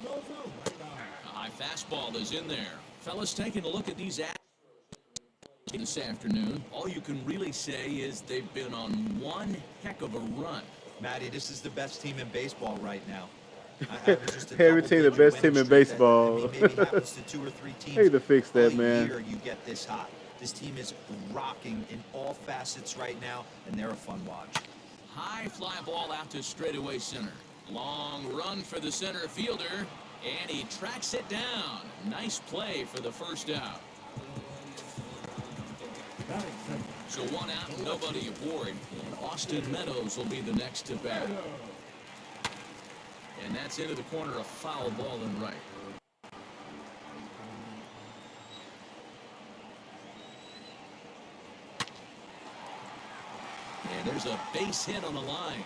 A high fastball is in there. Fellas, taking a look at these this afternoon, all you can really say is they've been on one heck of a run. Matty, this is the best team in baseball right now. I was just a Every team the double-digit best team winning in streak baseball. that, I mean, maybe happens to 2 or 3 teams. They need to fix that, all man. year you get this hot. This team is rocking in all facets right now, and they're a fun watch. High fly ball out to straightaway center. Long run for the center fielder, and he tracks it down. Nice play for the first out. So 1 out, nobody aboard. And Austin Meadows will be the next to bat. And that's into the corner, a foul ball and right. And there's a base hit on the line.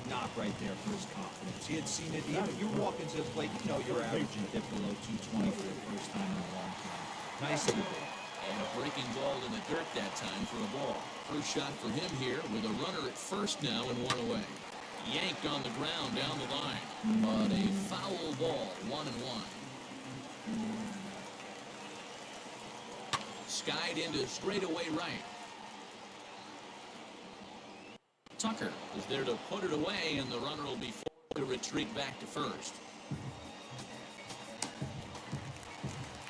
Knock right there for his confidence. He had seen it. You're walking to the plate, you know you're averaging a dip below 220 for the first time in a long time. Nice little ball. And a breaking ball in the dirt that time for a ball. First shot for him here with a runner at first now and 1 away. Yanked on the ground down the line. But a foul ball, 1-1. skied into straightaway right. Tucker is there to put it away, and the runner will be forced to retreat back to first.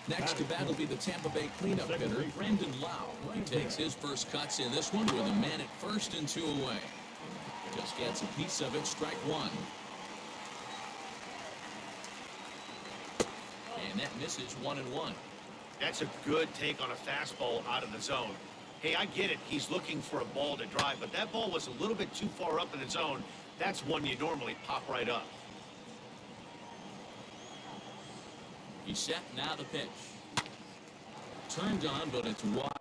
Next to bat will be the Tampa Bay cleanup hitter, Brandon Lau. He takes his first cuts in this one with a man at first and 2 away. Just gets a piece of it, strike one. And that misses 1-1. That's a good take on a fastball out of the zone. Hey, I get it. He's looking for a ball to drive, but that ball was a little bit too far up in the zone. That's one you normally pop right up. He's set, now the pitch. Turned on, but it's wide.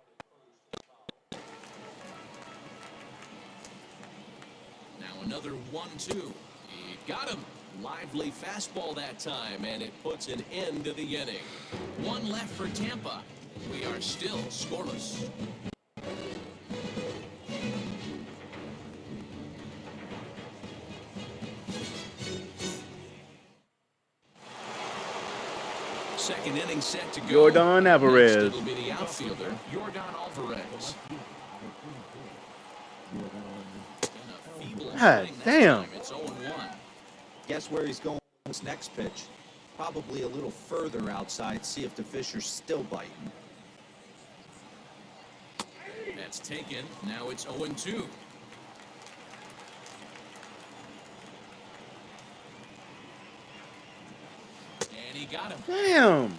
Now another 1-2. He got him. Lively fastball that time, and it puts an end to the inning. One left for Tampa. We are still scoreless. Second inning set to go. Yordan Alvarez. Next, it'll be the outfielder, Yordan Alvarez. God damn. It's 0-1. Guess where he's going with this next pitch? Probably a little further outside, see if the fish are still biting. That's taken. Now it's 0-2. And he got him. Damn.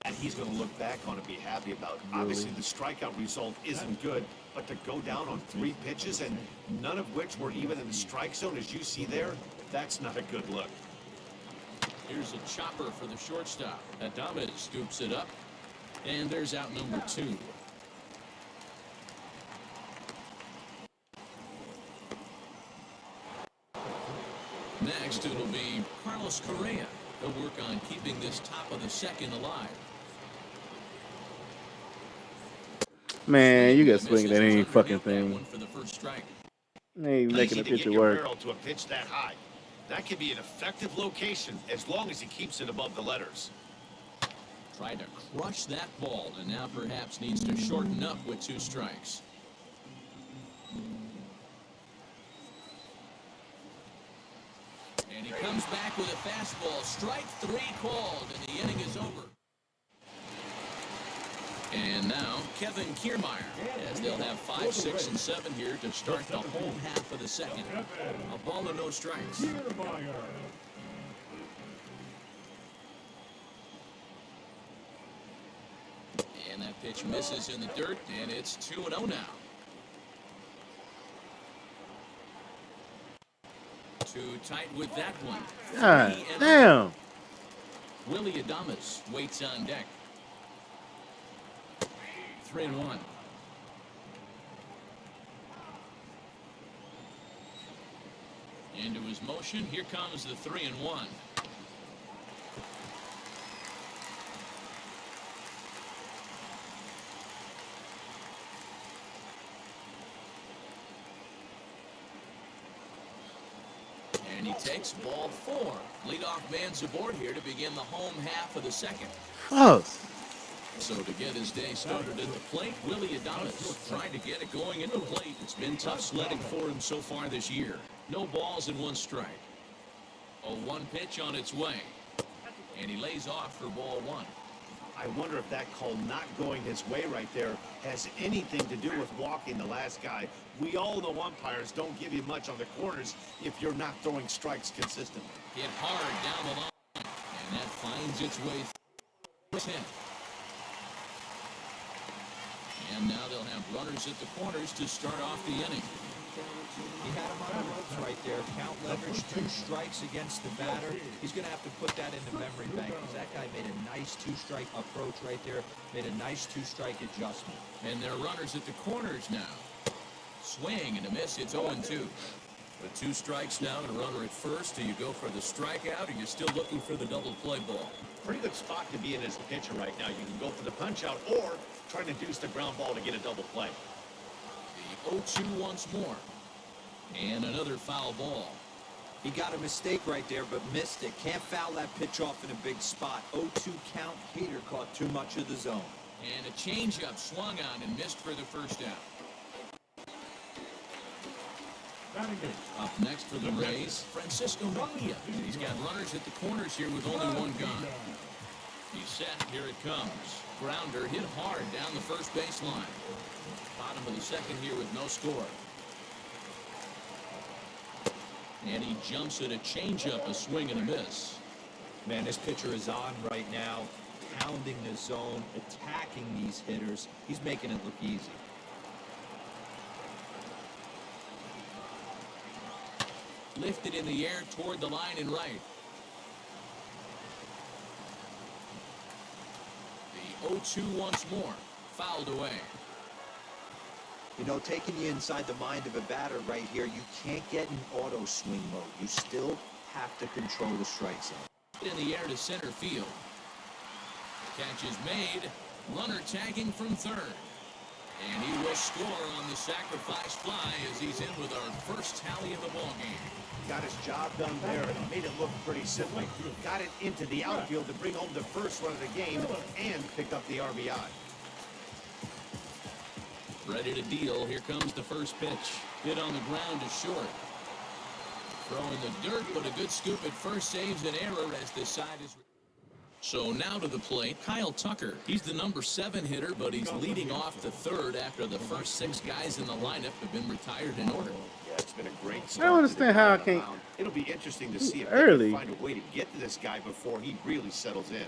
And he's going to look back on and be happy about. Obviously, the strikeout result isn't good, but to go down on 3 pitches and none of which were even in the strike zone, as you see there, that's not a good look. Here's a chopper for the shortstop. Adames scoops it up, and there's out number 2. Next, it'll be Carlos Correa. He'll work on keeping this top of the second alive. Man, you got swinging at any fucking thing. For the first strike. They ain't making Easy a to get pitcher your work. barrel to a pitch that high. That could be an effective location as long as he keeps it above the letters. Tried to crush that ball, and now perhaps needs to shorten up with 2 strikes. And he comes back with a fastball. Strike 3 called, and the inning is over. And now Kevin Kiermaier, as they'll have 5, 6, and 7 here to start the home half of the second. A ball and no strikes. And that pitch misses in the dirt, and it's 2-0 now. Too tight with that one. God damn. Willie Adames waits on deck. 3-1. Into his motion. Here comes the 3-1. And he takes ball 4. Leadoff man's aboard here to begin the home half of the second. Fuck. So to get his day started at the plate, Willie Adames trying to get it going into the plate. It's been tough sledding for him so far this year. No balls and 1 strike. A 1 pitch on its way. And he lays off for ball 1. I wonder if that call not going his way right there has anything to do with walking the last guy. We all know umpires don't give you much on the corners if you're not throwing strikes consistently. Hit hard down the line. And that finds its way through. And now they'll have runners at the corners to start off the inning. He had him on the ropes right there. Count leverage, 2 strikes against the batter. He's going to have to put that in the memory bank because that guy made a nice 2-strike approach right there. Made a nice 2-strike adjustment. And there are runners at the corners now. Swing and a miss. It's 0-2. With 2 strikes now and a runner at first, do you go for the strikeout or you're still looking for the double play ball? Pretty good spot to be in as a pitcher right now. You can go for the punch out or try to deuce the ground ball to get a double play. The 0-2 once more. And another foul ball. He got a mistake right there, but missed it. Can't foul that pitch off in a big spot. 0-2 count. Heater caught too much of the zone. And a changeup swung on and missed for the first out. Up next for the Rays, Francisco Mejia. He's got runners at the corners here with only one gone. He's set. Here it comes. Grounder hit hard down the first baseline. Bottom of the second here with no score. And he jumps at a changeup, a swing and a miss. Man, this pitcher is on right now, pounding the zone, attacking these hitters. He's making it look easy. Lifted in the air toward the line and right. The 0-2 once more. Fouled away. You know, taking you inside the mind of a batter right here, you can't get in auto swing mode. You still have to control the strike zone. In the air to center field. Catch is made. Runner tagging from third. And he will score on the sacrifice fly as he's in with our first tally of the ballgame. Got his job done there and made it look pretty simple. Got it into the outfield to bring home the first run of the game and pick up the RBI. Ready to deal. Here comes the first pitch. Hit on the ground to short. Throw in the dirt, but a good scoop at first saves an error as this side is... So now to the plate, Kyle Tucker. He's the number 7 hitter, but he's leading off the third after the first 6 guys in the lineup have been retired in order. Yeah, it's been a great I start. don't understand how I can't. It'll be interesting to see if Early. they can find a way to get to this guy before he really settles in.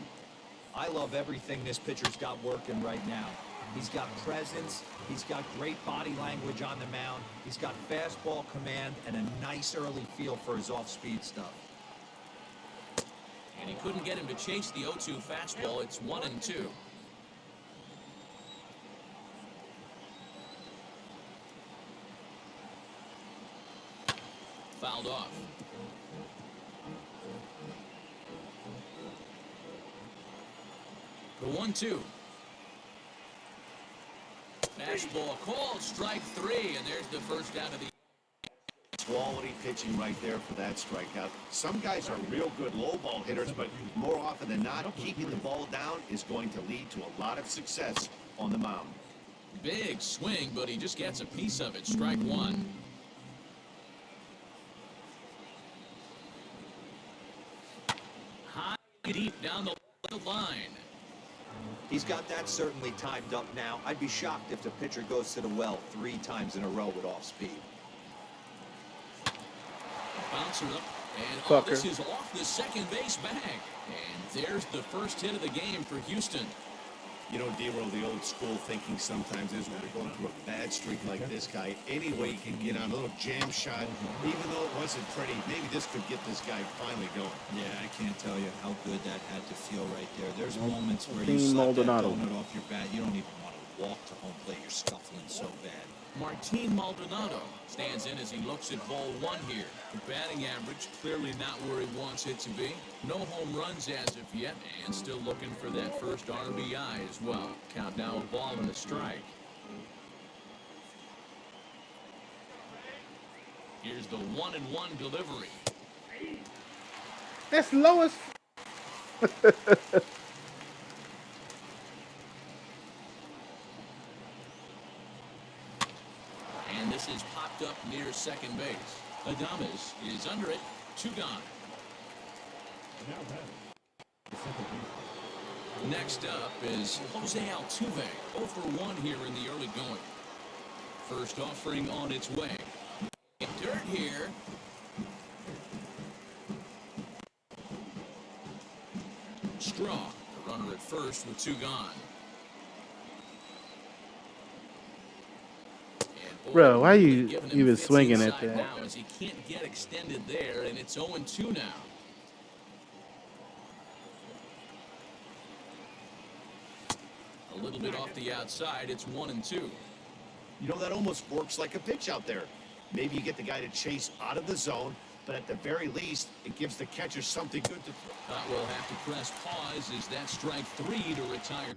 I love everything this pitcher's got working right now. He's got presence, he's got great body language on the mound, he's got fastball command, and a nice early feel for his off-speed stuff. And he couldn't get him to chase the 0-2 fastball. It's 1-2. Fouled off. The 1-2. Fastball called, strike 3, and there's the first out of the... Quality pitching right there for that strikeout. Some guys are real good low ball hitters, but more often than not, keeping the ball down is going to lead to a lot of success on the mound. Big swing, but he just gets a piece of it. Strike 1. High, deep down the line. He's got that certainly timed up now. I'd be shocked if the pitcher goes to the well 3 times in a row with off-speed. Bouncer up, and Fucker. this is off the second base bag. And there's the first hit of the game for Houston. You know, D-Roll, the old school thinking sometimes is when you're going through a bad streak like this guy, any way you can get on a little jam shot, even though it wasn't pretty, maybe this could get this guy finally going. Yeah, I can't tell you how good that had to feel right there. There's moments where Team you slap that Maldonado. donut off your bat, you don't even want to walk to home plate. You're scuffling so bad. Martin Maldonado stands in as he looks at ball 1 here. The batting average clearly not where he wants it to be. No home runs as of yet, and still looking for that first RBI as well. Count now a ball and a strike. Here's the 1-1 delivery. That's low as. And this is popped up near second base. Adames is under it. 2 gone. Next up is Jose Altuve. 0 for 1 here in the early going. First offering on its way. Dirt here. Straw, the runner at first with 2 gone. Bro, why you Giving him even fits swinging at inside that? now as he can't get extended there, and it's 0-2 now. A little bit off the outside, it's 1-2. You know, that almost works like a pitch out there. Maybe you get the guy to chase out of the zone, but at the very least, it gives the catcher something good to throw. We'll have to press pause as that strike 3 to retire.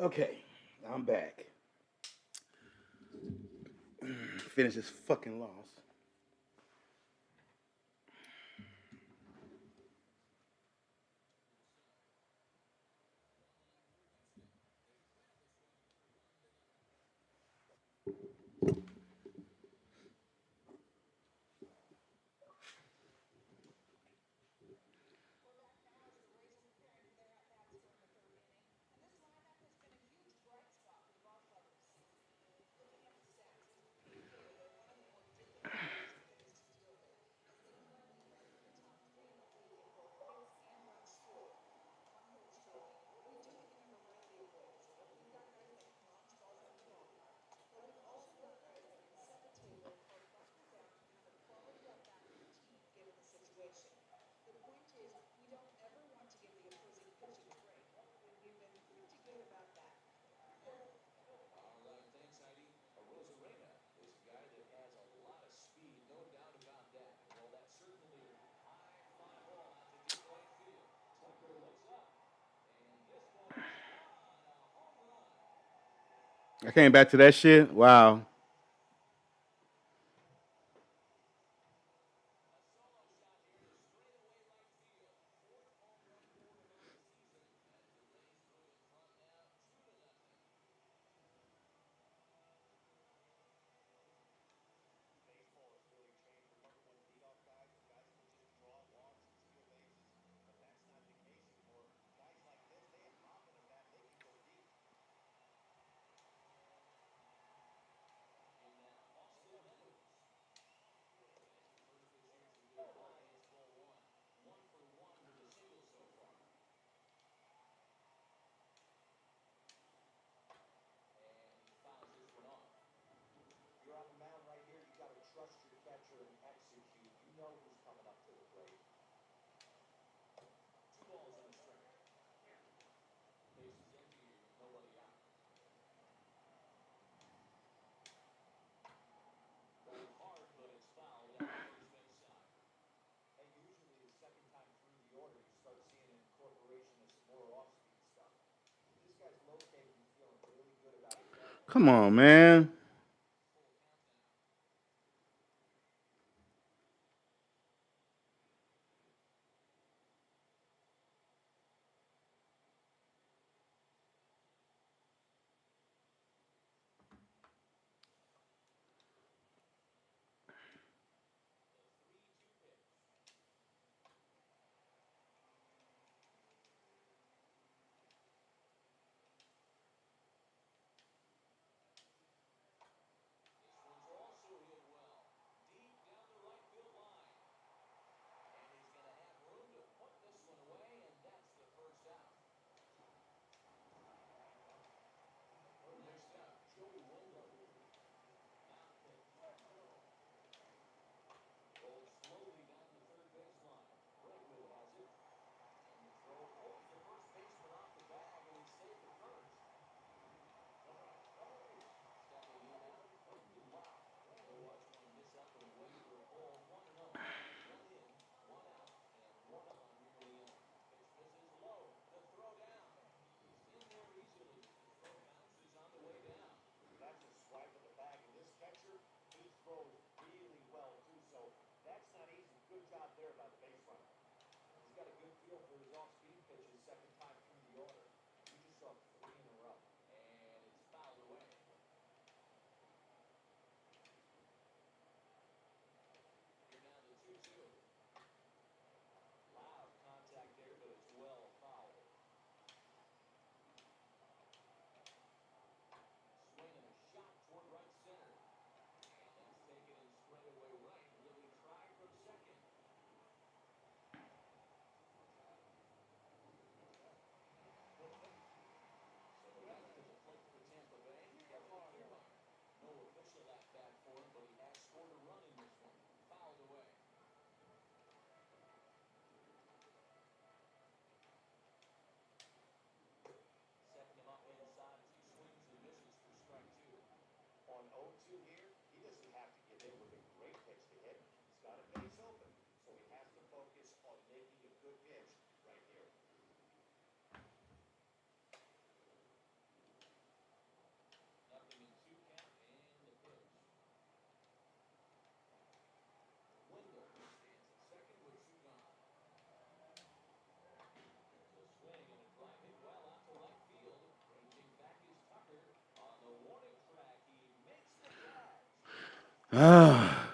Okay, I'm back. Finish this fucking loss. I came back to that shit. Wow. Come on, man. Ah.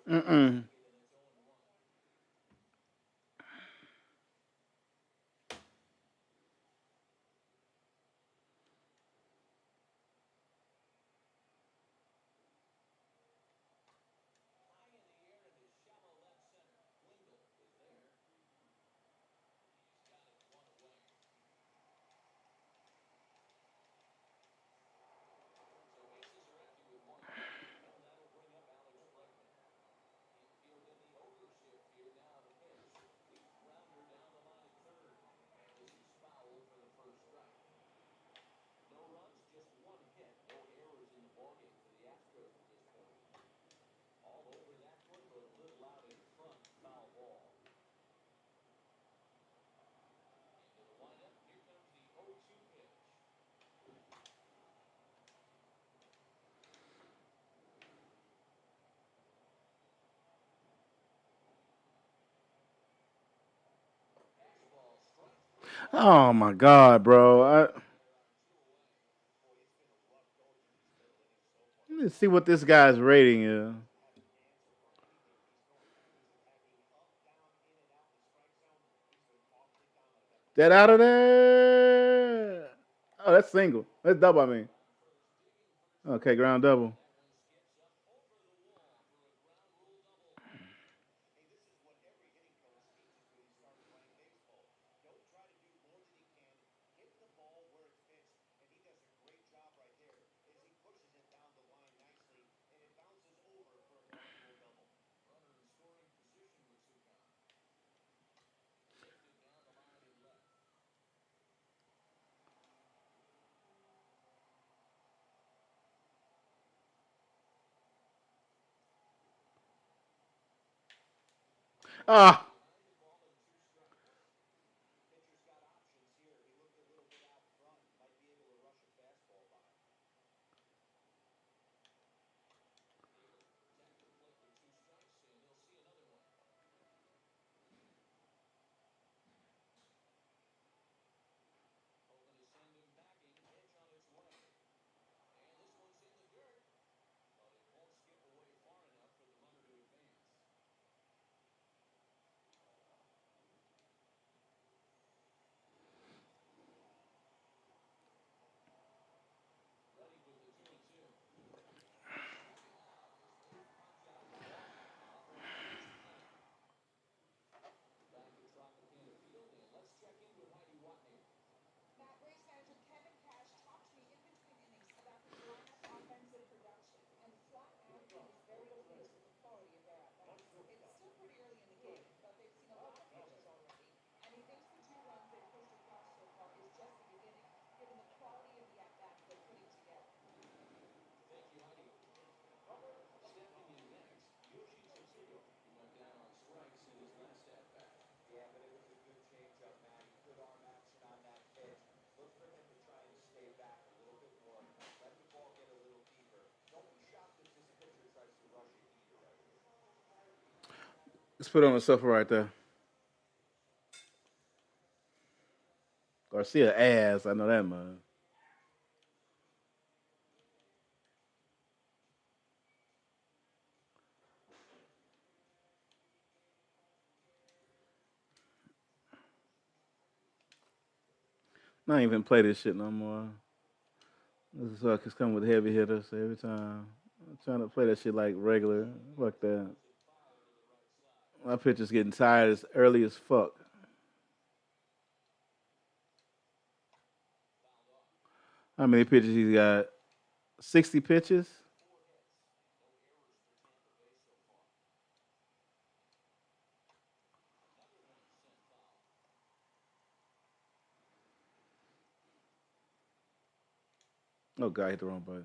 Mm-mm. Oh my God, bro. Let's see what this guy's rating is. That out of there. Oh, that's single. That's double, I mean. Okay, ground double. Ah. Let's put on the sofa right there. Garcia ass. I know that much. Not even play this shit no more. This suck is coming with heavy hitters every time. I'm trying to play that shit like regular. Fuck that. My pitcher's getting tired as early as fuck. How many pitches he's got? 60 pitches? Oh god, I hit the wrong button.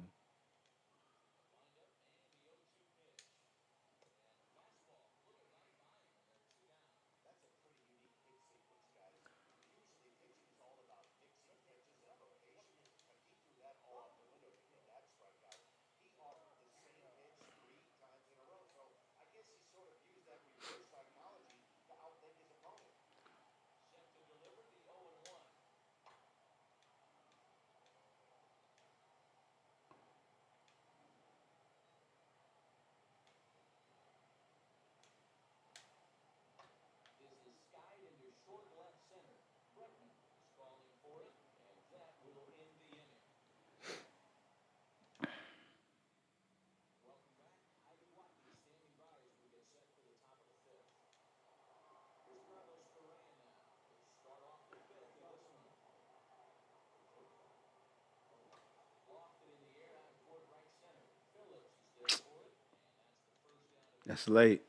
That's late.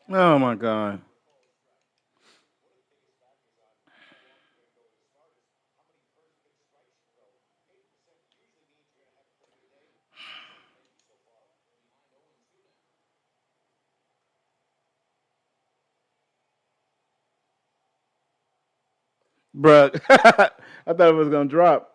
Oh my god. Bruh. I thought it was gonna drop.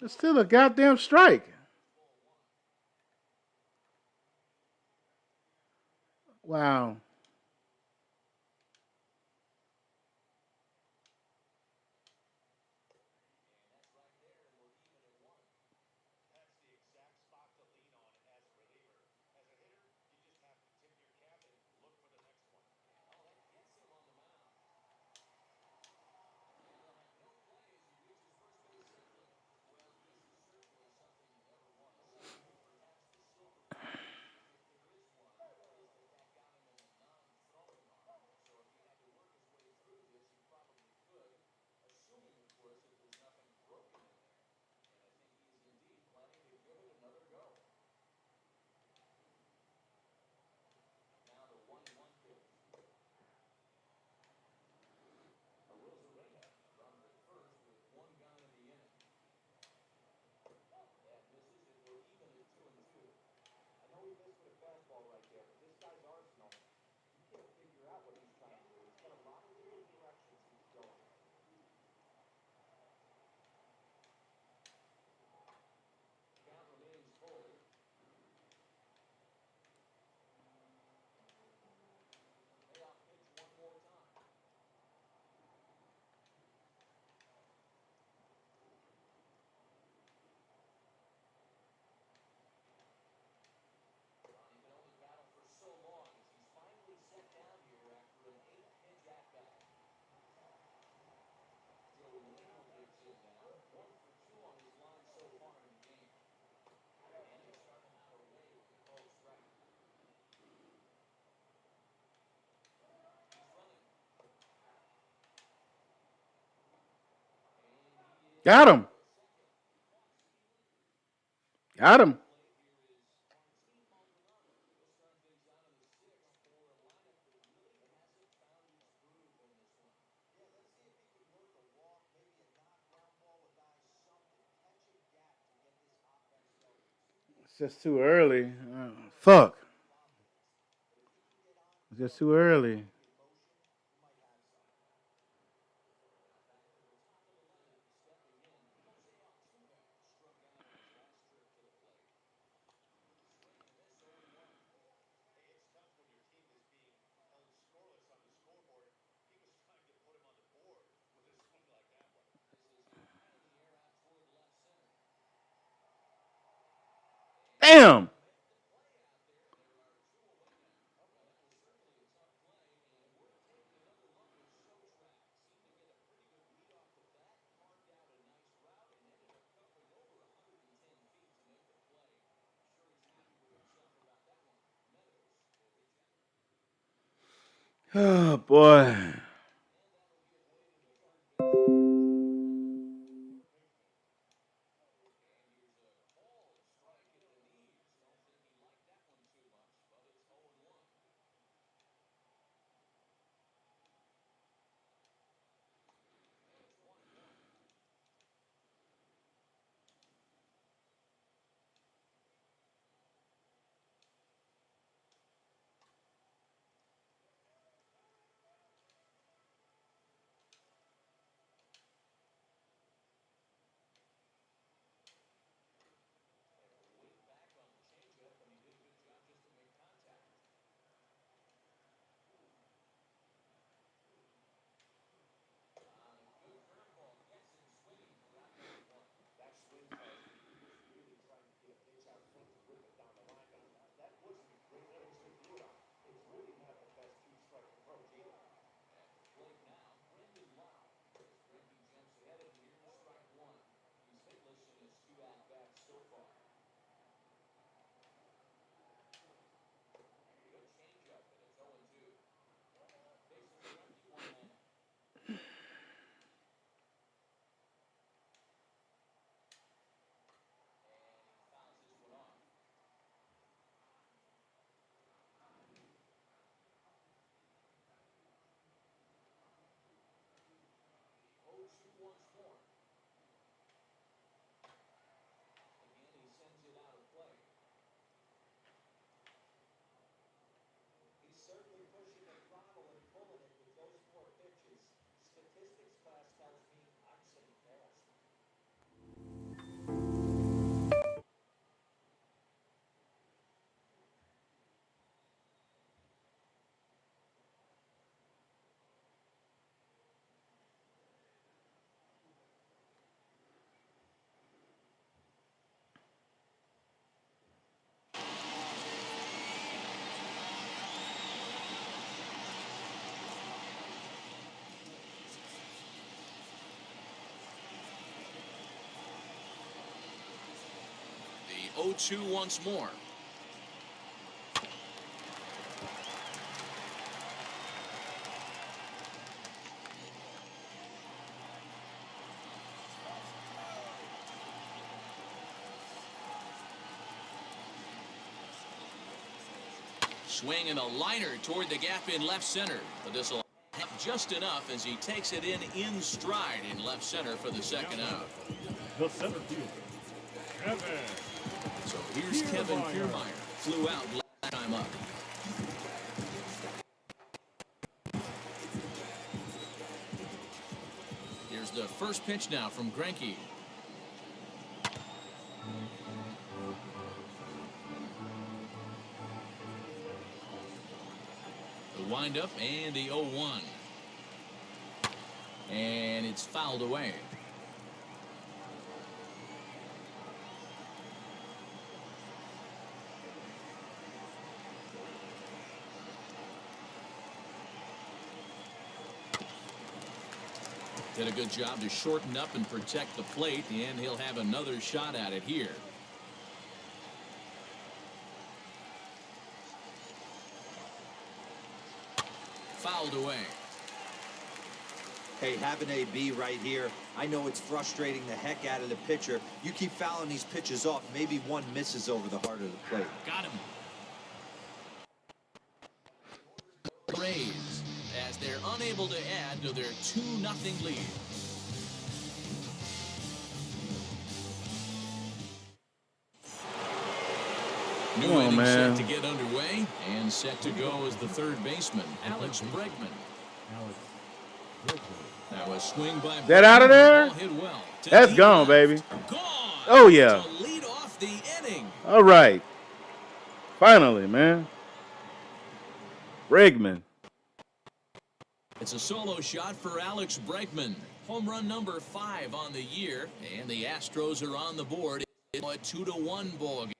It's still a goddamn strike. Wow. Got him. Got him. It's just too early. Fuck. It's just too early. Damn. Oh boy. The 0-2 once more. Swing and a liner toward the gap in left center. But this will help just enough as he takes it in stride in left center for the second out. The center fielder, Kevin. So here's Kevin Kiermaier. Flew out last time up. Here's the first pitch now from Greinke. The windup and the 0-1. And it's fouled away. Did a good job to shorten up and protect the plate, and he'll have another shot at it here. Fouled away. Hey, have an AB right here. I know it's frustrating the heck out of the pitcher. You keep fouling these pitches off, maybe one misses over the heart of the plate. Got him. Rays, as they're unable to add to their 2-0 lead. New Come on, inning man. set to get underway, and set to go is the third baseman, Alex Bregman. Now a swing by That out of there? Ball hit well. That's Deep gone, left. baby. Gone. Oh, yeah. To lead off the inning. All right. Finally, man. Bregman. It's a solo shot for Alex Bregman. Home run number 5 on the year, and the Astros are on the board. It's a 2-1 ball game.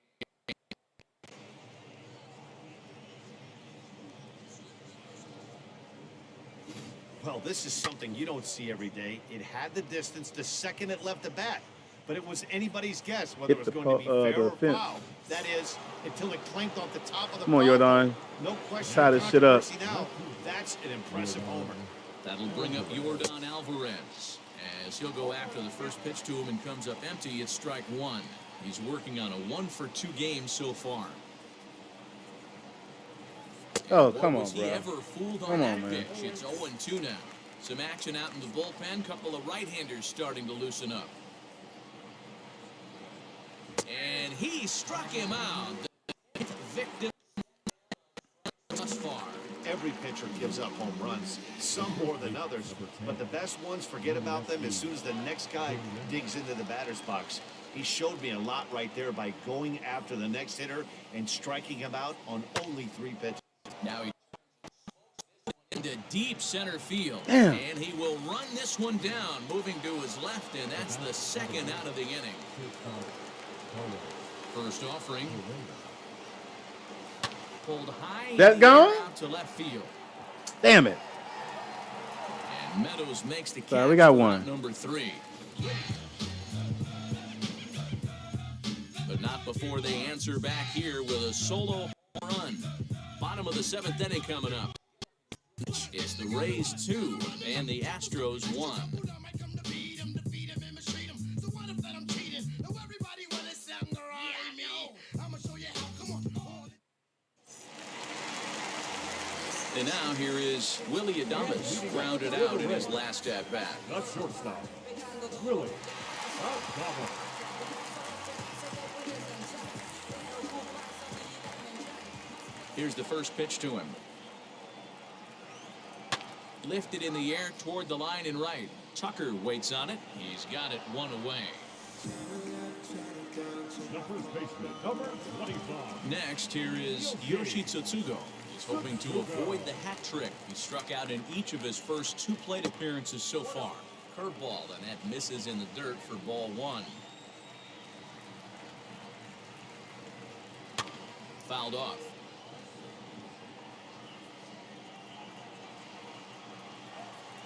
Well, this is something you don't see every day. It had the distance the second it left the bat, but it was anybody's guess whether it was going to be fair or foul. That is, until it clanked off the top of the Come on, foul. Jordan. No question. Tie this shit up. Now, that's an impressive homer. That'll bring up Jordan Alvarez, as he'll go after the first pitch to him and comes up empty. It's strike 1. He's working on a 1-for-2 game so far. Oh, come on, Was he bro. ever fooled on Come that on, man. pitch? It's 0-2 now. Some action out in the bullpen. Couple of right-handers starting to loosen up. And he struck him out. The victim thus far. Every pitcher gives up home runs, some more than others, but the best ones forget about them as soon as the next guy digs into the batter's box. He showed me a lot right there by going after the next hitter and striking him out on only 3 pitches. Now he into deep center field. Damn. And he will run this one down, moving to his left, and that's the second out of the inning. First offering. Pulled high. That gone? Out to left field. Damn it. And Meadows makes the catch. Sorry, we got for one. Number 3. But not before they answer back here with a solo home run. Bottom of the 7th inning coming up. It's the Rays 2 and the Astros 1. And now here is Willie Adames, grounded out in his last at bat. The shortstop, Willie Adames. Here's the first pitch to him. Lifted in the air toward the line and right. Tucker waits on it. He's got it 1 away. The first baseman, number 25. Next, here is Yoshi Tsutsugo. He's hoping to avoid the hat trick. He struck out in each of his first 2 plate appearances so far. Curveball, and that misses in the dirt for ball 1. Fouled off.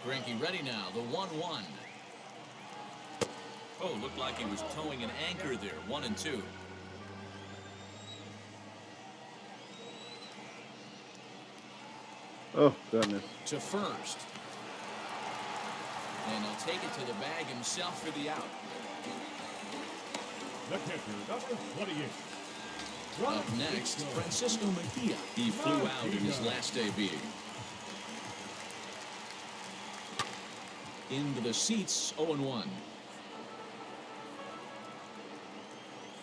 Greinke ready now, the 1-1. Oh, looked like he was towing an anchor there, 1-2. Oh, goodness. To first. And he'll take it to the bag himself for the out. The catcher, number 28. Up next, Francisco Mejia. He flew out in his last debut. Into the seats, 0-1.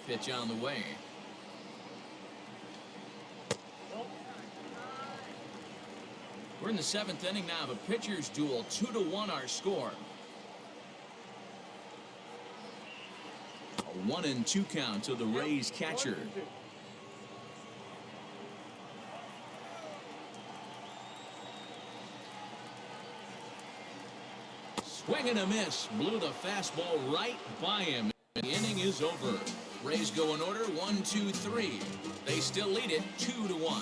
Pitch on the way. We're in the 7th inning now of a pitcher's duel. 2-1 our score. A 1-2 count to the Rays catcher. Swing and a miss. Blew the fastball right by him. The inning is over. Rays go in order 1, 2, 3. They still lead it 2-1.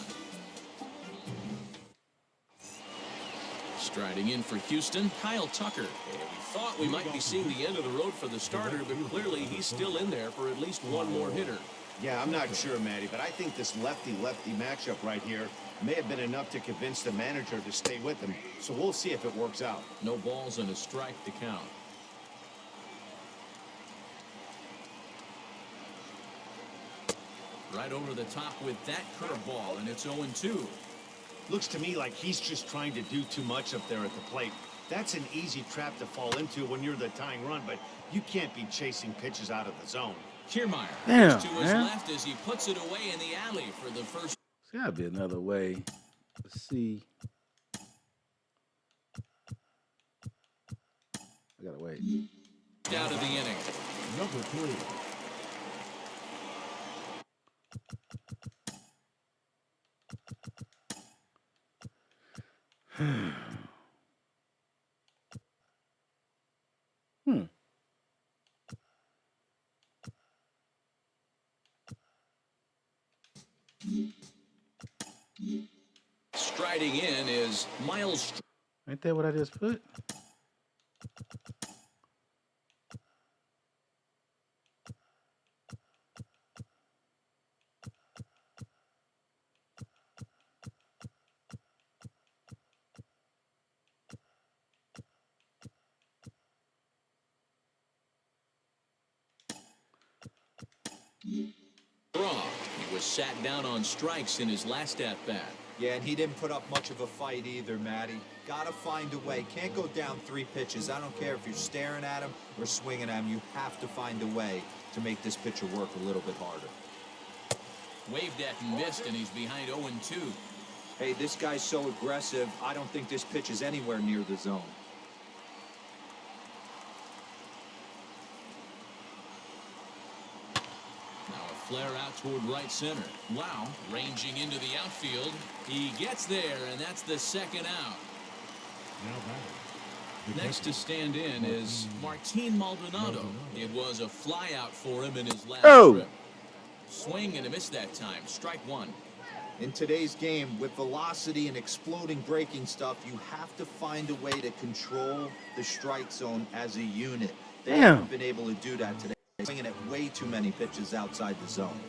Striding in for Houston, Kyle Tucker. And we thought we might be seeing the end of the road for the starter, but clearly he's still in there for at least one more hitter. Yeah, I'm not sure, Matty, but I think this lefty-lefty matchup right here may have been enough to convince the manager to stay with him. So we'll see if it works out. No balls and a strike to count. Right over the top with that curveball, and it's 0-2. Looks to me like he's just trying to do too much up there at the plate. That's an easy trap to fall into when you're the tying run, but you can't be chasing pitches out of the zone. Kiermaier Damn, goes to his man. left as he puts it away in the alley for the first. There's gotta be another way. Let's see. I gotta wait. Out of the inning. Number 3. Striding in is Miles. Ain't that what I just put? He was sat down on strikes in his last at-bat. Yeah, and he didn't put up much of a fight either, Matty. Gotta find a way. Can't go down 3 pitches. I don't care if you're staring at him or swinging at him. You have to find a way to make this pitcher work a little bit harder. Waved at and missed, and he's behind 0-2. Hey, this guy's so aggressive, I don't think this pitch is anywhere near the zone. Now a flare out toward right center. Wow, ranging into the outfield. He gets there, and that's the second out. Now batting. Next to stand in is Martin Maldonado. It was a flyout for him in his last trip. Swing and a miss that time. Strike 1. In today's game, with velocity and exploding breaking stuff, you have to find a way to control the strike zone as a unit. They haven't been able to do that today. Swinging at way too many pitches outside the zone.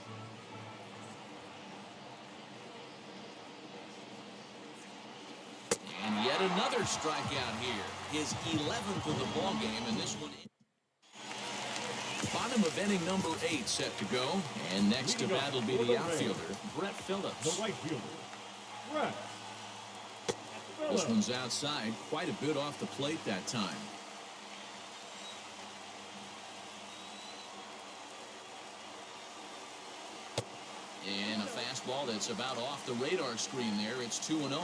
And yet another strikeout here. His 11th of the ball game, and this one. Bottom of inning number 8 set to go. And next to bat will be the outfielder, Brett Phillips. The right fielder, Brett This Phillips. one's outside, quite a bit off the plate that time. And a fastball that's about off the radar screen there. It's 2-0.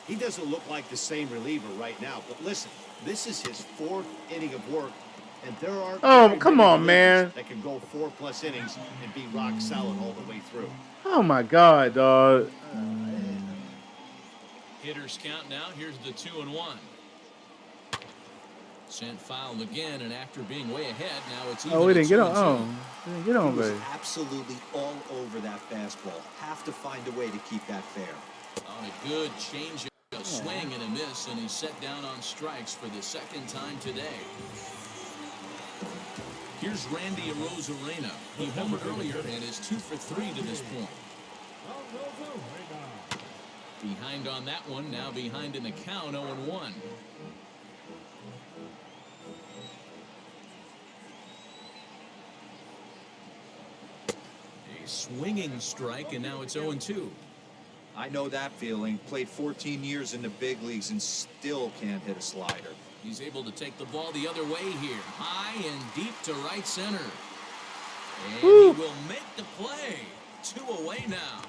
He doesn't look like the same reliever right now, but listen, this is his 4th inning of work, and there are come on, man. that can go 4+ innings and be rock solid all the way through. Oh my God, dog. Hitters count now. Here's the 2-1. Sent foul again, and after being way ahead, now it's even. Oh, we at didn't get 2-2. on. Oh, we didn't get on, He was baby. absolutely all over that fastball. Have to find a way to keep that fair. On a good change, a swing and a miss, and he's set down on strikes for the second time today. Here's Randy Arozarena. He homered earlier and is 2 for 3 to this point. Behind on that one, now behind in the count, 0-1. A swinging strike, and now it's 0-2. I know that feeling. Played 14 years in the big leagues and still can't hit a slider. He's able to take the ball the other way here. High and deep to right center. And he will make the play. 2 away now.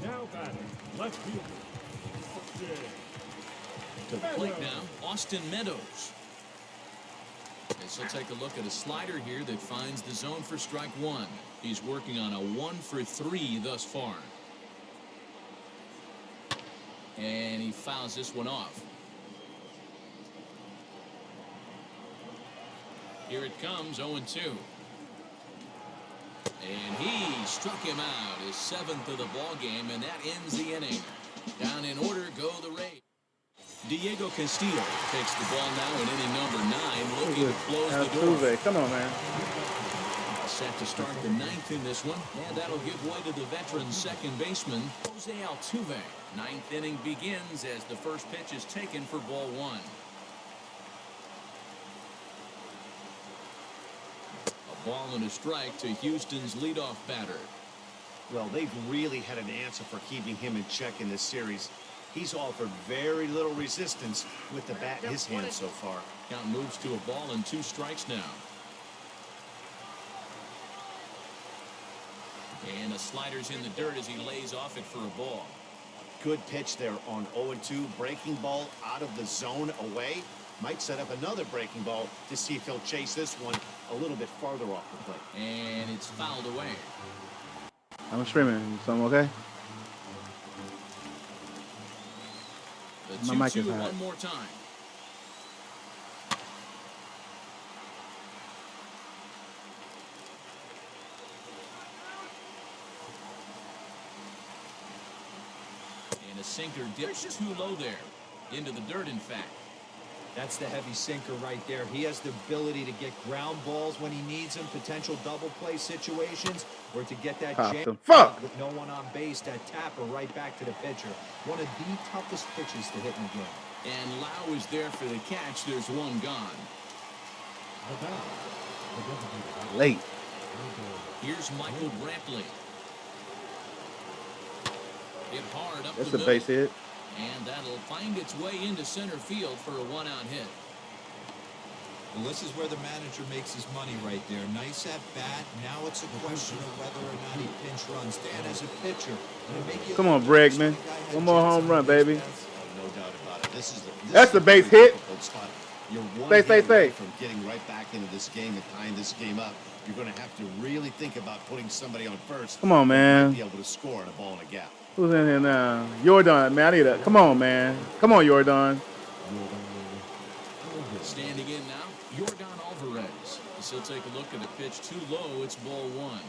Now batting, left fielder, To the plate now, Austin Meadows. As he'll take a look at a slider here that finds the zone for strike 1. He's working on a 1 for 3 thus far. And he fouls this one off. Here it comes, 0-2. And he struck him out, his 7th of the ball game, and that ends the inning. Down in order go the Rays. Diego Castillo takes the ball now in inning number 9, looking to close the door. Come on, man. Set to start the ninth in this one, and that'll give way to the veteran second baseman, Jose Altuve. Ninth inning begins as the first pitch is taken for ball one. A ball and a strike to Houston's leadoff batter. Well, they've really had an answer for keeping him in check in this series. He's offered very little resistance with the bat in his hand so far. Count moves to a ball and 2 strikes now. And the slider's in the dirt as he lays off it for a ball. Good pitch there on 0-2. Breaking ball out of the zone away. Might set up another breaking ball to see if he'll chase this one a little bit farther off the plate. And it's fouled away. I'm streaming. Something okay? The My mic 2-2 is hot. one more time. And a sinker dips too low there. Into the dirt, in fact. That's the heavy sinker right there. He has the ability to get ground balls when he needs them, potential double play situations, or to get that Pop jam them. Fuck! with no one on base, that tapper right back to the pitcher. One of the toughest pitches to hit in the game. And Lau is there for the catch. There's one gone. Late. Here's Michael Brantley. Hit hard up That's the a middle. base hit. And that'll find its way into center field for a one-out hit. Well, this is where the manager makes his money right there. Nice at bat. Now it's a question of whether or not he pinch runs. Dan, as a pitcher, Come on, Bregman. One more home run, baby. No doubt about it. This is That's a base hit. difficult spot. You're one Stay hit away safe. from getting right back into this game and tying this game up. You're going to have to really think about putting somebody on first. Come on, that man. might be able to score on a ball in a gap. Who's in here now? Jordan, man. I need a. Come on, man. Come on, Jordan. Standing in now, Jordan Alvarez. As he'll take a look at a pitch too low. It's ball one.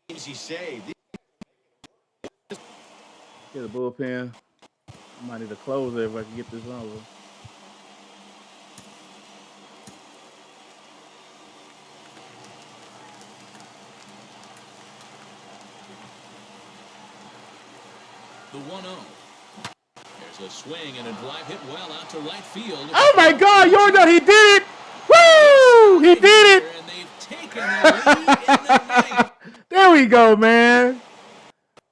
Easy save. Get a bullpen. I might need a closer if I can get this over. The 1-0. There's a swing and a drive hit well out to right field. Oh my God, Jordan, he did it! Woo! He did it! And they've taken the lead in the ninth. There we go, man.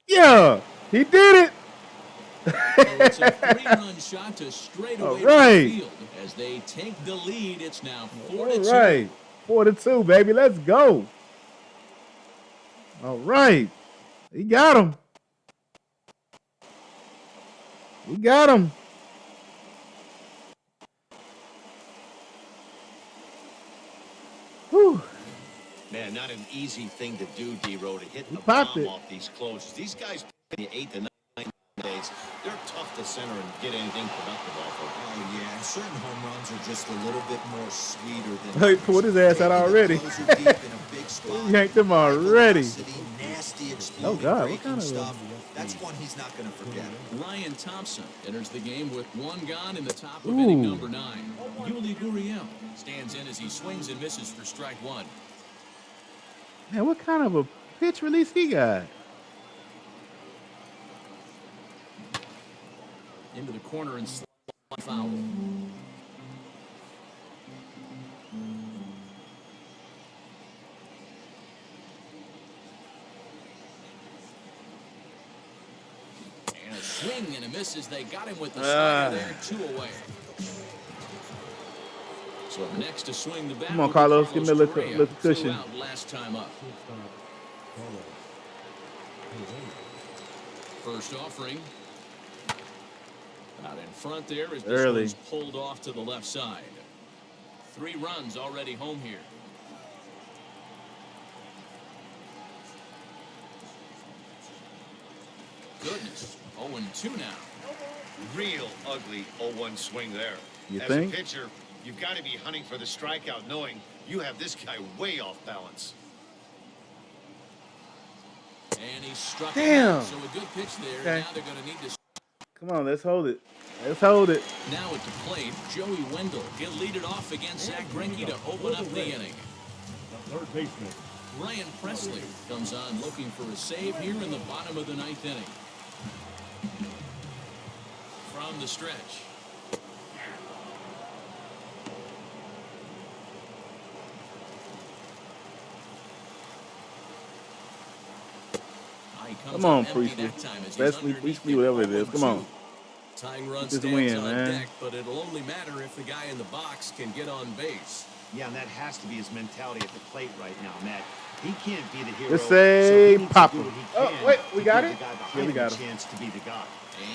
Yeah, he did it. So it's a 3-run shot to straight All away right. to the field. As they take the lead, it's now 4-2. All right, 4-2, baby. Let's go. All right, he got him. We got him. Whew. Man, not an easy thing to do, D-Row, to hit a popped bomb it. off these closures. These guys play the 8th and 9th days. They're tough to center and get anything productive off of. Oh, yeah. Certain home runs are just a little bit more sweeter than He pulled his ass out already. He yanked him already. Nasty, Oh, God, what breaking kind of stuff. That's one he's not going to forget. Ryan Thompson enters the game with one gone in the top of inning number 9. Yuli Gurriel stands in as he swings and misses for strike one. Man, what kind of a pitch release he got? Into the corner and slide foul. And a swing and a miss as they got him with the slider there, 2 away. So up next to swing the bat. Come on, will be Carlos, give me a little Correa, little cushion. 2 out last time up. First offering. Out in front there as this Early. one's pulled off to the left side. 3 runs already home here. Goodness. 0-2 now. Real ugly 0-1 swing there. You As think? a pitcher, you've got to be hunting for the strikeout, knowing you have this guy way off balance. And he struck Damn. him out. So a good pitch there. Okay. Now they're going to need to. Come on, let's hold it. Let's hold it. Now at the plate, Joey Wendell. He'll lead it off against Zach Greinke to open up the inning. third baseman. Ryan Presley comes on looking for a save here in the bottom of the ninth inning. From the stretch. Come on, Priestley. Presley, whatever it is. Come on. Tying run Just stands win, on man. deck, but it'll only matter if the guy in the box can get on base. Yeah, and that has to be his mentality at the plate right now, Matt. He can't be the hero. Let's say so he needs pop to do him. what he can Oh, wait, we to got give it? the guy Yeah, behind we got him a him. chance to be the guy.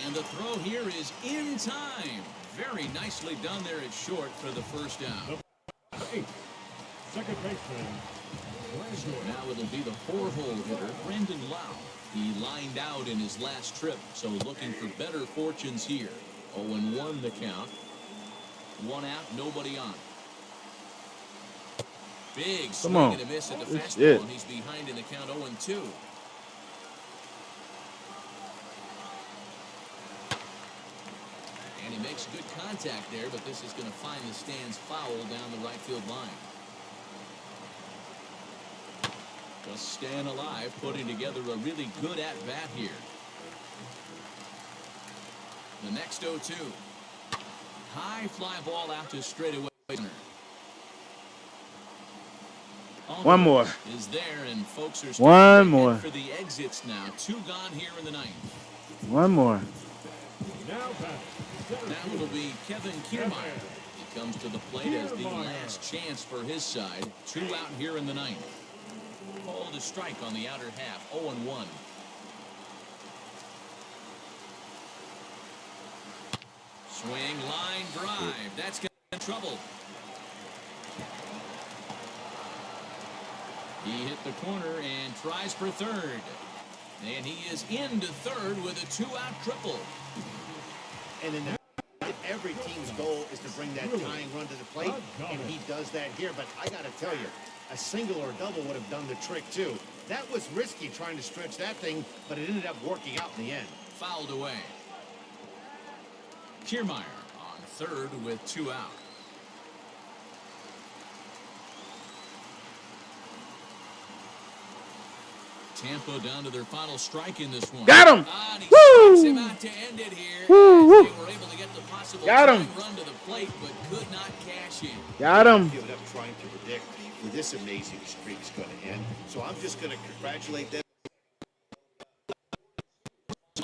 And the throw here is in time. Very nicely done there at short for the first down. 8. Second baseman. Brandon. Now it'll be the four-hole hitter, Brandon Lau. He lined out in his last trip, so looking for better fortunes here. 0-1 the count. One out, nobody on. Big swing on. and a miss at the Good fastball, shit. and he's behind in the count 0-2. And he makes good contact there, but this is going to find the stands foul down the right field line. Just staying alive, putting together a really good at-bat here. The next 0-2. High fly ball out to straightaway. One more. Is there, and folks are One starting to more. head for the exits now. 2 gone here in the ninth. One more. Now back. Now it'll be Kevin Kiermaier. He comes to the plate as the last chance for his side. 2 out here in the ninth. Called a strike on the outer half. 0-1. Swing, line drive. That's going to be trouble. He hit the corner and tries for third. And he is into third with a 2-out triple. And in every team's goal is to bring that tying run to the plate, and he does that here. But I got to tell you, a single or a double would have done the trick too. That was risky trying to stretch that thing, but it ended up working out in the end. Fouled away. Kiermaier on third with 2 out. Tampa down to their final strike in this one. Got him! And he Woo! strikes him out to end it here. Woo, woo. They were able to get the possible Got him! tying run to the plate, but could not cash in. Got him. Give it up trying to predict where this amazing streak is going to end. So I'm just going to congratulate them.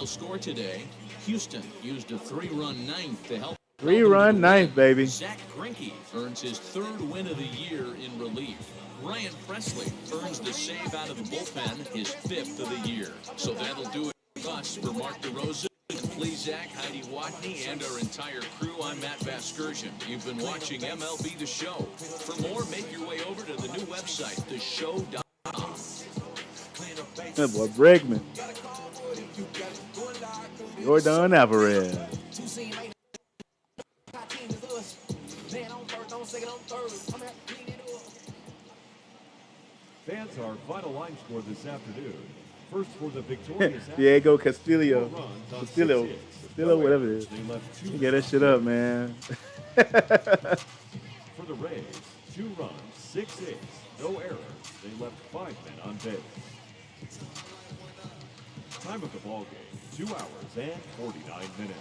Score today. Houston used a 3-run ninth to help. 3-run ninth, baby. Zach Greinke earns his 3rd win of the year in relief. Ryan Presley earns the save out of the bullpen, his 5th of the year. So that'll do it for us. For Mark DeRosa, please Zach, Heidi Watney, and our entire crew, I'm Matt Vasgersian. You've been watching MLB The Show. For more, make your way over to the new website, theshow.com. That boy Bregman. Jordan Alvarez. Fans, our final line score this afternoon. First for the victorious Diego Castillo. 4 runs on 6 Castillo. hits. Castillo, whatever it is. They left 2 Get that shit up, man. for the Rays. 2 runs, 6 hits, no errors. They left 5 men on base. Time of the ball game, 2 hours and 49 minutes.